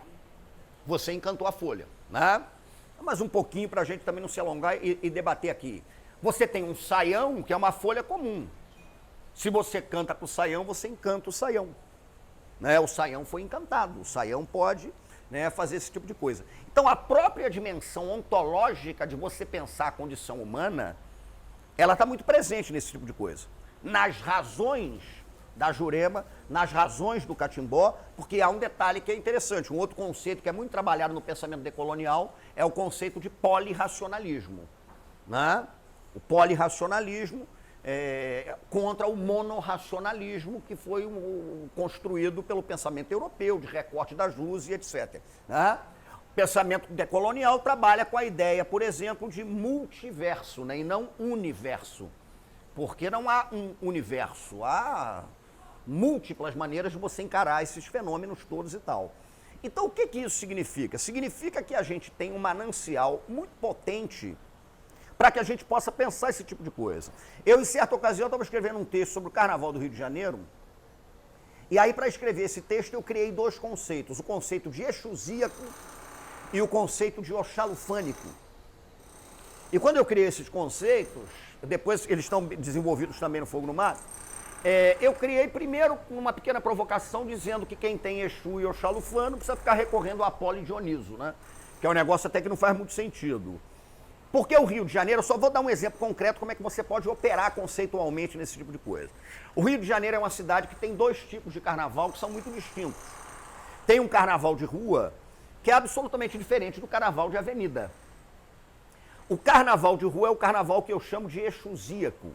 Você encantou a folha, né? Mas um pouquinho para a gente também não se alongar e debater aqui. Você tem um saião, que é uma folha comum. Se você canta com o saião, você encanta o saião. Né? O saião foi encantado. O saião pode, né, fazer esse tipo de coisa. Então a própria dimensão ontológica de você pensar a condição humana, ela está muito presente nesse tipo de coisa. Nas razões da Jurema, nas razões do catimbó, porque há um detalhe que é interessante. Um outro conceito que é muito trabalhado no pensamento decolonial é o conceito de polirracionalismo. Né? O polirracionalismo contra o monorracionalismo que foi construído pelo pensamento europeu, de recorte das luzes e etc. Né? O pensamento decolonial trabalha com a ideia, por exemplo, de multiverso, né, e não universo. Porque não há um universo, há múltiplas maneiras de você encarar esses fenômenos todos e tal. Então o que isso significa? Significa que a gente tem um manancial muito potente para que a gente possa pensar esse tipo de coisa. Eu, em certa ocasião, estava escrevendo um texto sobre o Carnaval do Rio de Janeiro E aí, para escrever esse texto, eu criei dois conceitos. O conceito de exusíaco e o conceito de oxalufânico. E quando eu criei esses conceitos, depois eles estão desenvolvidos também no Fogo no Mar, eu criei primeiro uma pequena provocação dizendo que quem tem Exu e Oxalufã não precisa ficar recorrendo a Apolo e Dioniso, né? Que é um negócio até que não faz muito sentido. Porque o Rio de Janeiro, eu só vou dar um exemplo concreto como é que você pode operar conceitualmente nesse tipo de coisa. O Rio de Janeiro é uma cidade que tem dois tipos de carnaval que são muito distintos. Tem um carnaval de rua que é absolutamente diferente do carnaval de avenida. O carnaval de rua é o carnaval que eu chamo de exusíaco.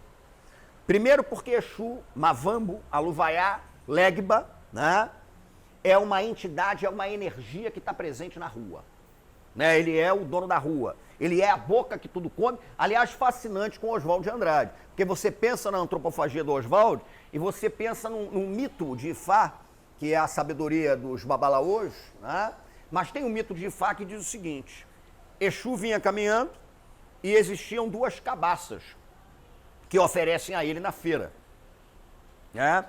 Primeiro porque Exu, Mavambo, Aluvaiá, Legba, né, é uma entidade, é uma energia que está presente na rua. Né? Ele é o dono da rua. Ele é a boca que tudo come. Aliás, fascinante com Oswald de Andrade. Porque você pensa na antropofagia do Oswald e você pensa num mito de Ifá, que é a sabedoria dos babalaôs, né? Mas tem um mito de Ifá que diz o seguinte: Exu vinha caminhando e existiam duas cabaças que oferecem a ele na feira. Né?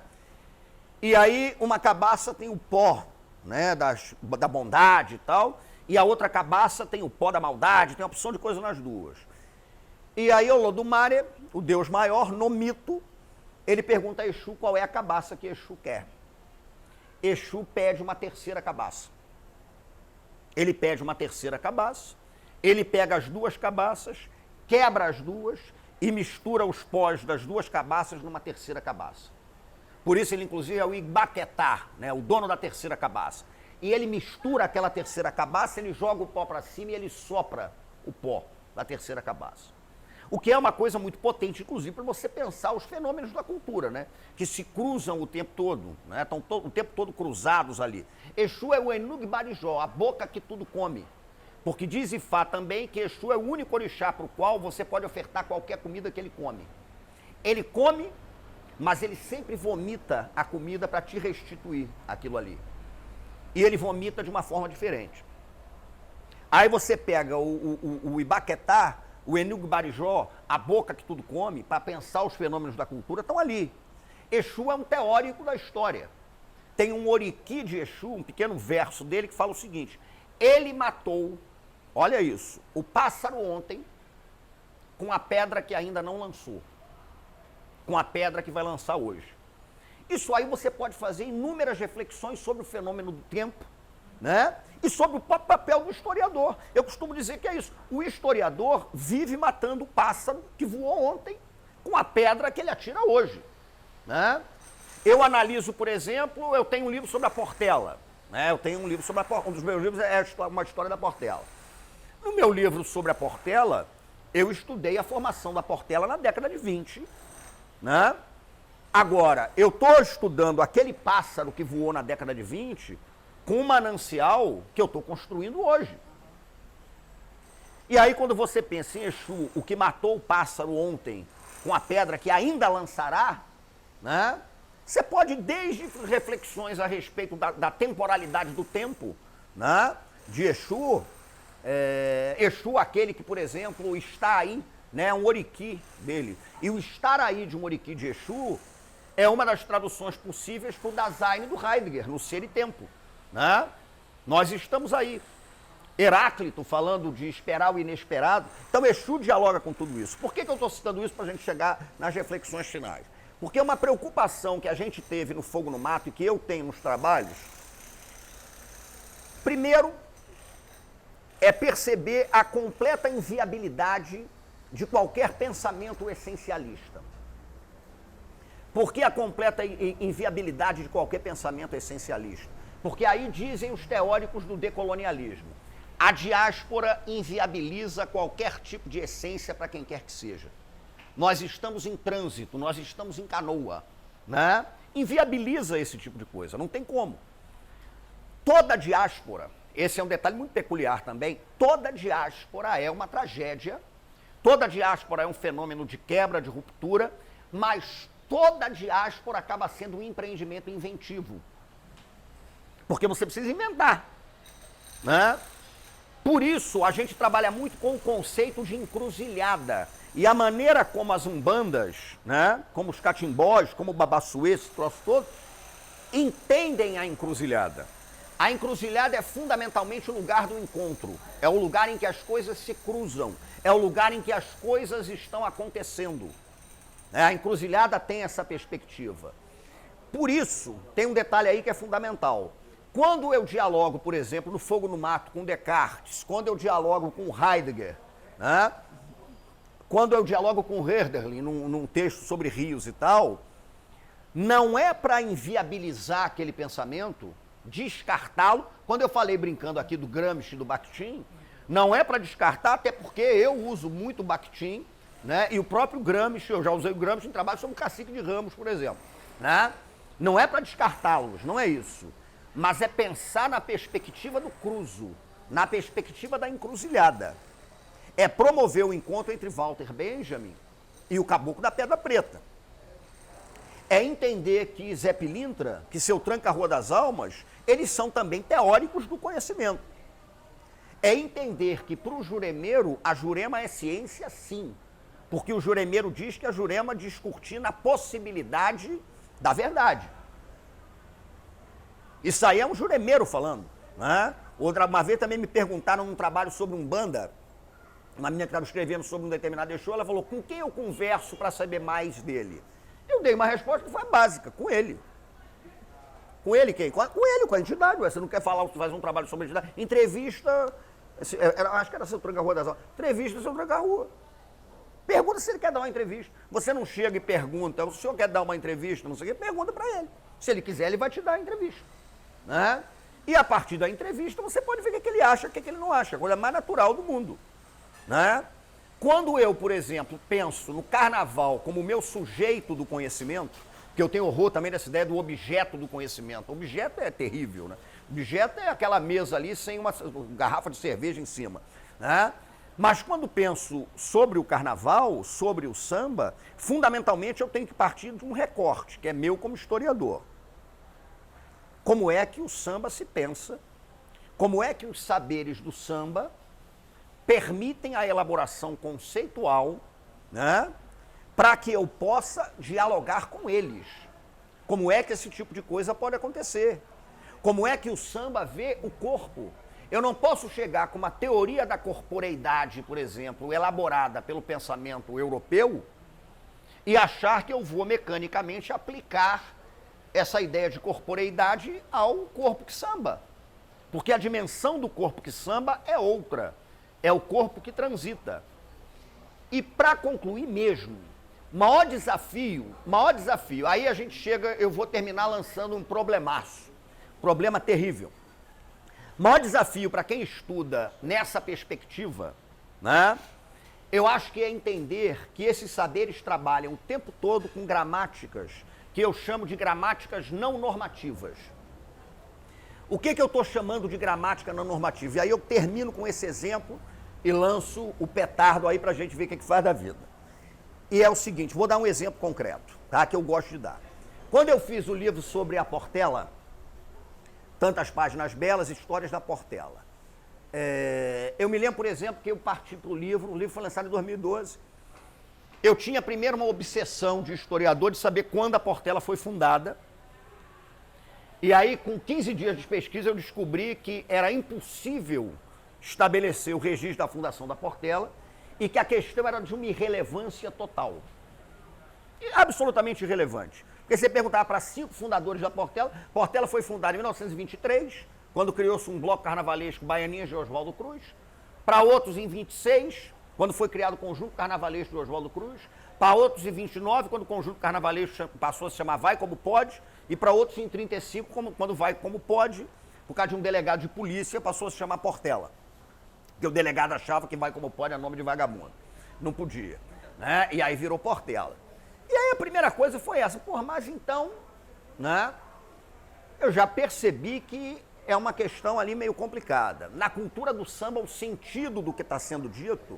E aí uma cabaça tem o pó, né, da bondade e tal, e a outra cabaça tem o pó da maldade, tem uma opção de coisa nas duas. E aí Olodumare, o deus maior, no mito, ele pergunta a Exu qual é a cabaça que Exu quer. Exu pede uma terceira cabaça. Ele pede uma terceira cabaça, ele pega as duas cabaças, quebra as duas e mistura os pós das duas cabaças numa terceira cabaça. Por isso ele inclusive é o Ibaquetá, né, o dono da terceira cabaça. E ele mistura aquela terceira cabaça, ele joga o pó para cima e ele sopra o pó da terceira cabaça. O que é uma coisa muito potente, inclusive, para você pensar os fenômenos da cultura, né? Que se cruzam o tempo todo, né? Estão o tempo todo cruzados ali. Exu é o Enug Barijó, a boca que tudo come. Porque diz Ifá também que Exu é o único orixá para o qual você pode ofertar qualquer comida que ele come. Ele come, mas ele sempre vomita a comida para te restituir aquilo ali. E ele vomita de uma forma diferente. Aí você pega o Ibaquetá, o Enug Barijó, a boca que tudo come, para pensar os fenômenos da cultura, estão ali. Exu é um teórico da história. Tem um Oriki de Exu, um pequeno verso dele que fala o seguinte: ele matou, olha isso, o pássaro ontem com a pedra que ainda não lançou, com a pedra que vai lançar hoje. Isso aí você pode fazer inúmeras reflexões sobre o fenômeno do tempo, né? E sobre o papel do historiador. Eu costumo dizer que é isso. O historiador vive matando o pássaro que voou ontem com a pedra que ele atira hoje, né? Eu analiso, por exemplo, eu tenho um livro sobre a Portela, né? Eu tenho um livro sobre a Portela, um dos meus livros é uma história da Portela. No meu livro sobre a Portela, eu estudei a formação da Portela na década de 20, né? Agora, eu estou estudando aquele pássaro que voou na década de 20 com um manancial que eu estou construindo hoje. E aí, quando você pensa em Exu, o que matou o pássaro ontem com a pedra que ainda lançará, né? Você pode, desde reflexões a respeito da temporalidade do tempo, né? De Exu, Exu aquele que, por exemplo, está aí, né? Um Oriki dele. E o estar aí de um Oriki de Exu é uma das traduções possíveis para o Dasein do Heidegger, no Ser e Tempo. Né? Nós estamos aí. Heráclito falando de esperar o inesperado. Então Exu dialoga com tudo isso. Por que eu estou citando isso para a gente chegar nas reflexões finais? Porque uma preocupação que a gente teve no Fogo no Mato e que eu tenho nos trabalhos, primeiro, é perceber a completa inviabilidade de qualquer pensamento essencialista. Por que a completa inviabilidade de qualquer pensamento essencialista? Porque aí dizem os teóricos do decolonialismo: a diáspora inviabiliza qualquer tipo de essência para quem quer que seja. Nós estamos em trânsito, nós estamos em canoa, né? Inviabiliza esse tipo de coisa, não tem como. Toda diáspora, esse é um detalhe muito peculiar também, toda diáspora é uma tragédia, toda diáspora é um fenômeno de quebra, de ruptura, mas toda diáspora acaba sendo um empreendimento inventivo. Porque você precisa inventar, né? Por isso, a gente trabalha muito com o conceito de encruzilhada. E a maneira como as umbandas, né? Como os catimbós, como o babassuê, esse troço todo, entendem a encruzilhada. A encruzilhada é fundamentalmente o lugar do encontro, é o lugar em que as coisas se cruzam, é o lugar em que as coisas estão acontecendo. A encruzilhada tem essa perspectiva. Por isso, tem um detalhe aí que é fundamental. Quando eu dialogo, por exemplo, no Fogo no Mato com Descartes, quando eu dialogo com Heidegger, né? Quando eu dialogo com Hölderlin num texto sobre rios e tal, não é para inviabilizar aquele pensamento, descartá-lo. Quando eu falei brincando aqui do Gramsci e do Bakhtin, não é para descartar, até porque eu uso muito Bakhtin, né? E o próprio Gramsci, eu já usei o Gramsci em trabalho sobre o Cacique de Ramos, por exemplo, né? Não é para descartá-los, não é isso. Mas é pensar na perspectiva do cruzo, na perspectiva da encruzilhada. É promover o encontro entre Walter Benjamin e o Caboclo da Pedra Preta. É entender que Zé Pilintra, que seu Tranca-Rua das Almas, eles são também teóricos do conhecimento. É entender que para o juremeiro, a jurema é ciência sim. Porque o juremeiro diz que a jurema descortina a possibilidade da verdade. Isso aí é um juremeiro falando, né? Uma vez também me perguntaram num trabalho sobre Umbanda, uma menina que estava escrevendo sobre um determinado Exu, ela falou, com quem eu converso para saber mais dele? Eu dei uma resposta que foi básica, com ele. Com ele quem? Com ele, com a entidade. Você não quer falar, você faz um trabalho sobre a entidade? Entrevista, acho que era seu Tranca-Rua das Almas. Entrevista seu Tranca-Rua. Pergunta se ele quer dar uma entrevista. Você não chega e pergunta, o senhor quer dar uma entrevista, não sei o quê, pergunta para ele. Se ele quiser, ele vai te dar a entrevista. Né? E a partir da entrevista, você pode ver o que ele acha, o que ele não acha. A coisa mais natural do mundo. Né? Quando eu, por exemplo, penso no carnaval como meu sujeito do conhecimento, que eu tenho horror também dessa ideia do objeto do conhecimento. O objeto é terrível, né? O objeto é aquela mesa ali sem uma garrafa de cerveja em cima. Né? Mas quando penso sobre o carnaval, sobre o samba, fundamentalmente eu tenho que partir de um recorte, que é meu como historiador. Como é que o samba se pensa? Como é que os saberes do samba permitem a elaboração conceitual, né, para que eu possa dialogar com eles? Como é que esse tipo de coisa pode acontecer? Como é que o samba vê o corpo? Eu não posso chegar com uma teoria da corporeidade, por exemplo, elaborada pelo pensamento europeu e achar que eu vou mecanicamente aplicar essa ideia de corporeidade ao corpo que samba. Porque a dimensão do corpo que samba é outra. É o corpo que transita. E para concluir mesmo, maior desafio, aí a gente chega, eu vou terminar lançando um problemaço. Problema terrível. Maior desafio para quem estuda nessa perspectiva, né? Eu acho que é entender que esses saberes trabalham o tempo todo com gramáticas, que eu chamo de gramáticas não normativas. O que eu estou chamando de gramática não normativa? E aí eu termino com esse exemplo e lanço o petardo aí para a gente ver o que faz da vida. E é o seguinte, vou dar um exemplo concreto, tá? Que eu gosto de dar. Quando eu fiz o livro sobre a Portela, Tantas Páginas Belas, Histórias da Portela, eu me lembro, por exemplo, que eu parti para o livro foi lançado em 2012, eu tinha primeiro uma obsessão de historiador de saber quando a Portela foi fundada. E aí, com 15 dias de pesquisa, eu descobri que era impossível estabelecer o registro da fundação da Portela e que a questão era de uma irrelevância total. Absolutamente irrelevante. Porque você perguntava para 5 fundadores da Portela, Portela foi fundada em 1923, quando criou-se um bloco carnavalesco Baianinhas de Oswaldo Cruz, para outros em 26, quando foi criado o Conjunto Carnavalesco de Oswaldo Cruz, para outros em 29, quando o Conjunto Carnavalesco passou a se chamar Vai Como Pode, e para outros em 35, quando Vai Como Pode, por causa de um delegado de polícia, passou a se chamar Portela. Porque o delegado achava que Vai Como Pode é nome de vagabundo. Não podia. Né? E aí virou Portela. E aí a primeira coisa foi essa. Pô, mas então, né, eu já percebi que é uma questão ali meio complicada. Na cultura do samba, o sentido do que está sendo dito,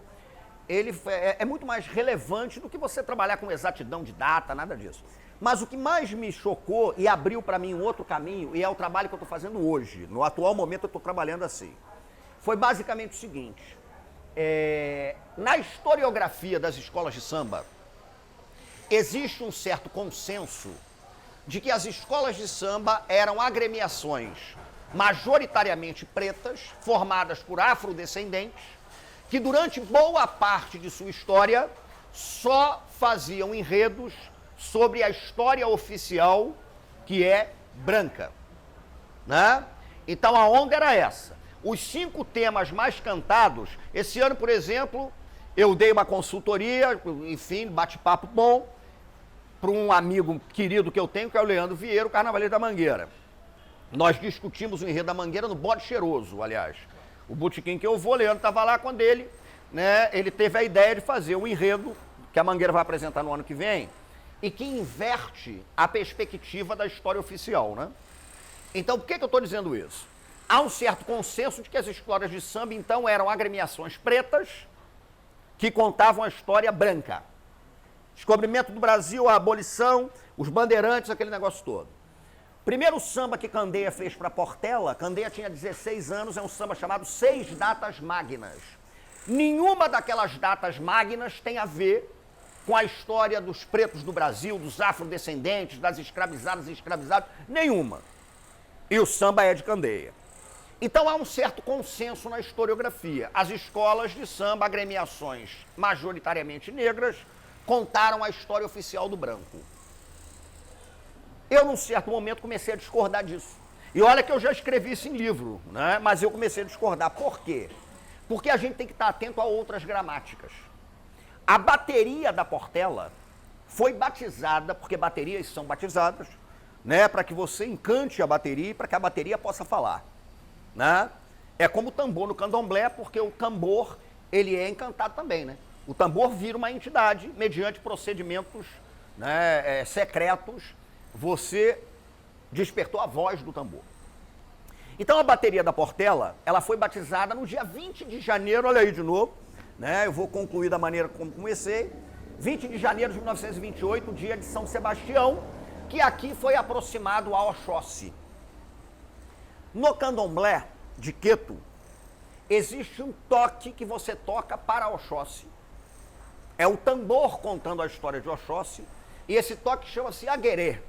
ele é muito mais relevante do que você trabalhar com exatidão de data, nada disso. Mas o que mais me chocou e abriu para mim um outro caminho, e é o trabalho que eu estou fazendo hoje, no atual momento eu estou trabalhando assim, foi basicamente o seguinte, na historiografia das escolas de samba, existe um certo consenso de que as escolas de samba eram agremiações majoritariamente pretas, formadas por afrodescendentes, que durante boa parte de sua história só faziam enredos sobre a história oficial, que é branca, né? Então a onda era essa. Os 5 temas mais cantados, esse ano, por exemplo, eu dei uma consultoria, enfim, bate-papo bom, para um amigo querido que eu tenho, que é o Leandro Vieira, o Carnavaleiro da Mangueira. Nós discutimos o enredo da Mangueira no Bode Cheiroso, aliás. O botequim que eu vou, o Leandro estava lá quando ele teve a ideia de fazer o enredo que a Mangueira vai apresentar no ano que vem e que inverte a perspectiva da história oficial, né? Então, por que eu estou dizendo isso? Há um certo consenso de que as escolas de samba, então, eram agremiações pretas que contavam a história branca. Descobrimento do Brasil, a abolição, os bandeirantes, aquele negócio todo. Primeiro samba que Candeia fez para Portela, Candeia tinha 16 anos, é um samba chamado 6 Datas Magnas. Nenhuma daquelas datas magnas tem a ver com a história dos pretos do Brasil, dos afrodescendentes, das escravizadas e escravizados, nenhuma. E o samba é de Candeia. Então há um certo consenso na historiografia. As escolas de samba, agremiações majoritariamente negras, contaram a história oficial do branco. Eu, num certo momento, comecei a discordar disso. E olha que eu já escrevi isso em livro, né? Mas eu comecei a discordar. Por quê? Porque a gente tem que estar atento a outras gramáticas. A bateria da Portela foi batizada, porque baterias são batizadas, né? Para que você encante a bateria e para que a bateria possa falar, né? É como o tambor no candomblé, porque o tambor, ele é encantado também, né? O tambor vira uma entidade mediante procedimentos, né, secretos. Você despertou a voz do tambor. Então a bateria da Portela, ela foi batizada no dia 20 de janeiro, olha aí de novo, né? Eu vou concluir da maneira como comecei. 20 de janeiro de 1928, dia de São Sebastião, que aqui foi aproximado a Oxóssi. No candomblé de Queto, existe um toque que você toca para Oxóssi. É o tambor contando a história de Oxóssi, e esse toque chama-se aguerê.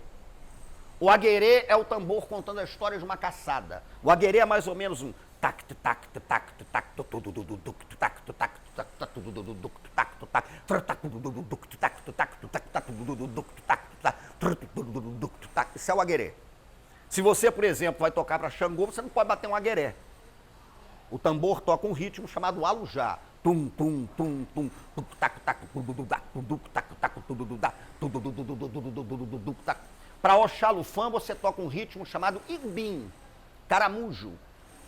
O aguerê é o tambor contando a história de uma caçada. O aguerê é mais ou menos um tac tac tac tac tac isso é o aguerê. Se você, por exemplo, vai tocar para Xangô, você não pode bater um agueré. O tambor toca um ritmo chamado alujá. Tum tum tum tum tac tac tac. Para Oxalufã, você toca um ritmo chamado Ibim, caramujo,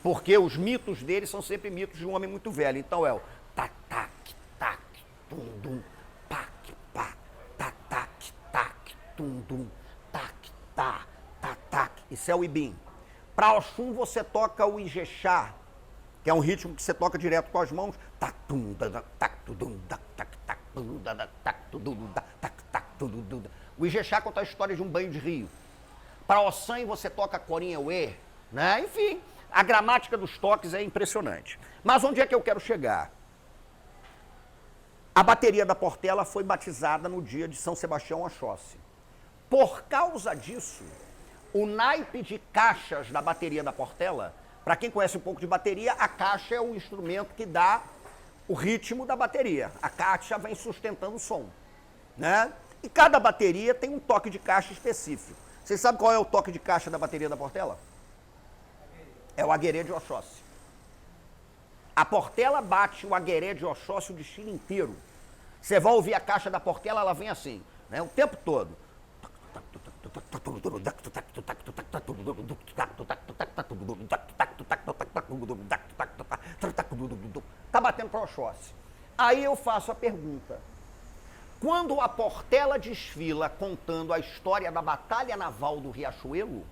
porque os mitos dele são sempre mitos de um homem muito velho. Então é o tac, tac, tac, tum, dum, pac, pá, tac, tac, tac, tum, dum, tac, tá, tac, tac. Isso é o Ibim. Para Oxum, você toca o Ijexá, que é um ritmo que você toca direto com as mãos. Tac, tum, tac, tum, tac, tac, tac, tac, tac, tac, o Ijexá conta a história de um banho de rio. Para Ossan você toca Corinheuê, né? Enfim, a gramática dos toques é impressionante. Mas onde é que eu quero chegar? A bateria da Portela foi batizada no dia de São Sebastião Oxóssi. Por causa disso, o naipe de caixas da bateria da Portela, para quem conhece um pouco de bateria, a caixa é o instrumento que dá o ritmo da bateria. A caixa vem sustentando o som, né? E cada bateria tem um toque de caixa específico. Vocês sabem qual é o toque de caixa da bateria da Portela? É o aguerê de Oxóssi. A Portela bate o aguerê de Oxóssi o destino inteiro. Você vai ouvir a caixa da Portela, ela vem assim, né, o tempo todo. Tá batendo para Oxóssi. Aí eu faço a pergunta. Quando a Portela desfila contando a história da Batalha Naval do Riachuelo,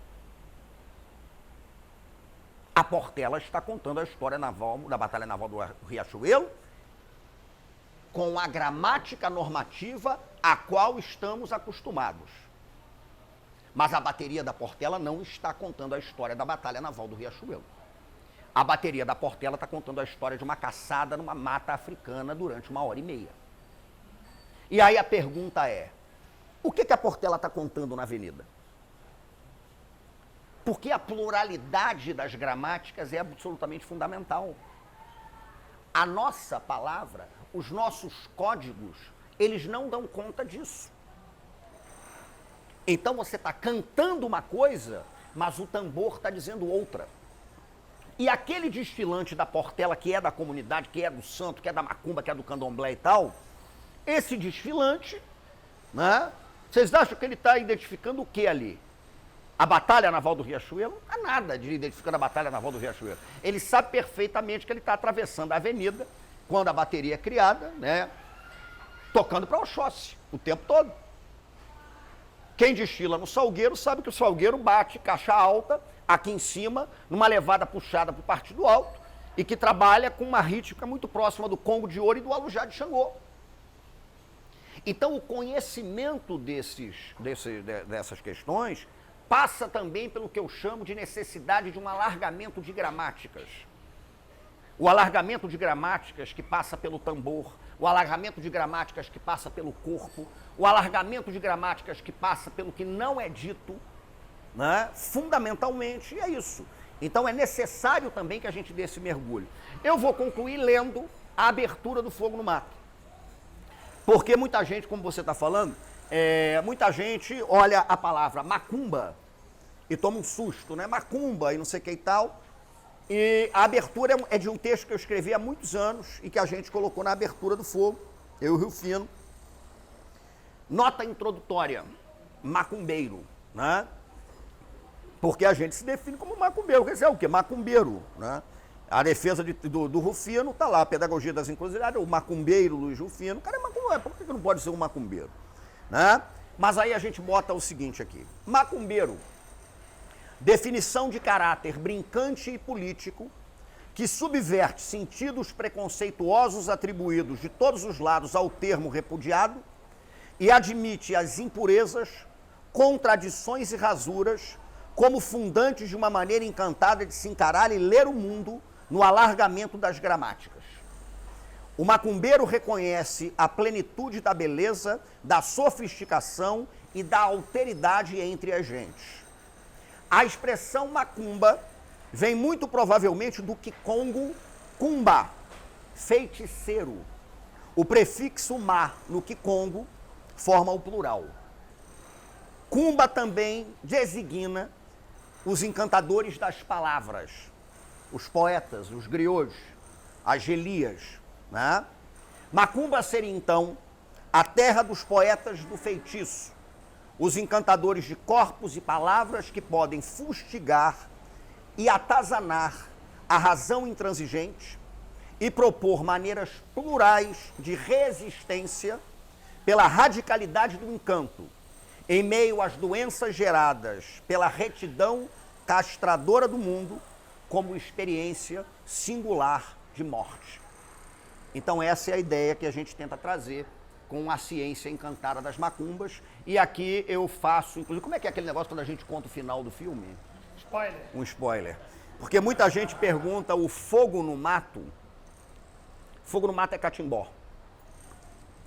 a Portela está contando a história naval, da Batalha Naval do Riachuelo com a gramática normativa a qual estamos acostumados. Mas a bateria da Portela não está contando a história da Batalha Naval do Riachuelo. A bateria da Portela está contando a história de uma caçada numa mata africana durante 1h30. E aí a pergunta é, o que a Portela está contando na avenida? Porque a pluralidade das gramáticas é absolutamente fundamental. A nossa palavra, os nossos códigos, eles não dão conta disso. Então você está cantando uma coisa, mas o tambor está dizendo outra. E aquele desfilante da Portela, que é da comunidade, que é do santo, que é da macumba, que é do candomblé e tal, esse desfilante, né? Vocês acham que ele está identificando o que ali? A Batalha Naval do Riachuelo? Não há nada de identificando a Batalha Naval do Riachuelo. Ele sabe perfeitamente que ele está atravessando a avenida, quando a bateria é criada, né? Tocando para Oxóssi o tempo todo. Quem desfila no Salgueiro sabe que o Salgueiro bate caixa alta, aqui em cima, numa levada puxada para o Partido Alto, e que trabalha com uma rítmica muito próxima do Congo de Ouro e do Alujá de Xangô. Então o conhecimento dessas questões passa também pelo que eu chamo de necessidade de um alargamento de gramáticas. O alargamento de gramáticas que passa pelo tambor, o alargamento de gramáticas que passa pelo corpo, o alargamento de gramáticas que passa pelo que não é dito, né? Fundamentalmente é isso. Então é necessário também que a gente dê esse mergulho. Eu vou concluir lendo a abertura do Fogo no Mato. Porque muita gente, como você está falando, muita gente olha a palavra macumba e toma um susto, né? Macumba e não sei o que e tal. E a abertura é de um texto que eu escrevi há muitos anos e que a gente colocou na abertura do Fogo, eu e o Rufino. Nota introdutória, macumbeiro, né? Porque a gente se define como macumbeiro. Quer dizer, é o quê? Macumbeiro, né? A defesa do Rufino está lá, a pedagogia das encruzilhadas, o macumbeiro Luiz Rufino. O cara é macumbeiro, por que não pode ser um macumbeiro? Né? Mas aí a gente bota o seguinte aqui. Macumbeiro, definição de caráter brincante e político que subverte sentidos preconceituosos atribuídos de todos os lados ao termo repudiado e admite as impurezas, contradições e rasuras como fundantes de uma maneira encantada de se encarar e ler o mundo no alargamento das gramáticas. O macumbeiro reconhece a plenitude da beleza, da sofisticação e da alteridade entre as gentes. A expressão macumba vem muito provavelmente do quicongo cumba, feiticeiro. O prefixo ma no quicongo forma o plural. Cumba também designa os encantadores das palavras, os poetas, os griots, as gelias, né? Macumba seria então a terra dos poetas do feitiço, os encantadores de corpos e palavras que podem fustigar e atazanar a razão intransigente e propor maneiras plurais de resistência pela radicalidade do encanto, em meio às doenças geradas pela retidão castradora do mundo, como experiência singular de morte. Então essa é a ideia que a gente tenta trazer com a ciência encantada das macumbas. E aqui eu faço, inclusive, como é que é aquele negócio quando a gente conta o final do filme? Spoiler. Um spoiler. Porque muita gente pergunta o fogo no mato. Fogo no mato é catimbó.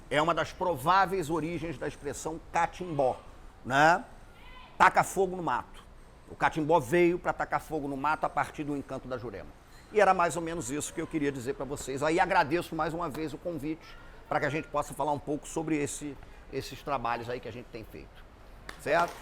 É uma das prováveis origens da expressão catimbó, né? Taca fogo no mato. O catimbó veio para tacar fogo no mato a partir do encanto da Jurema. E era mais ou menos isso que eu queria dizer para vocês. Aí agradeço mais uma vez o convite para que a gente possa falar um pouco sobre esses trabalhos aí que a gente tem feito. Certo?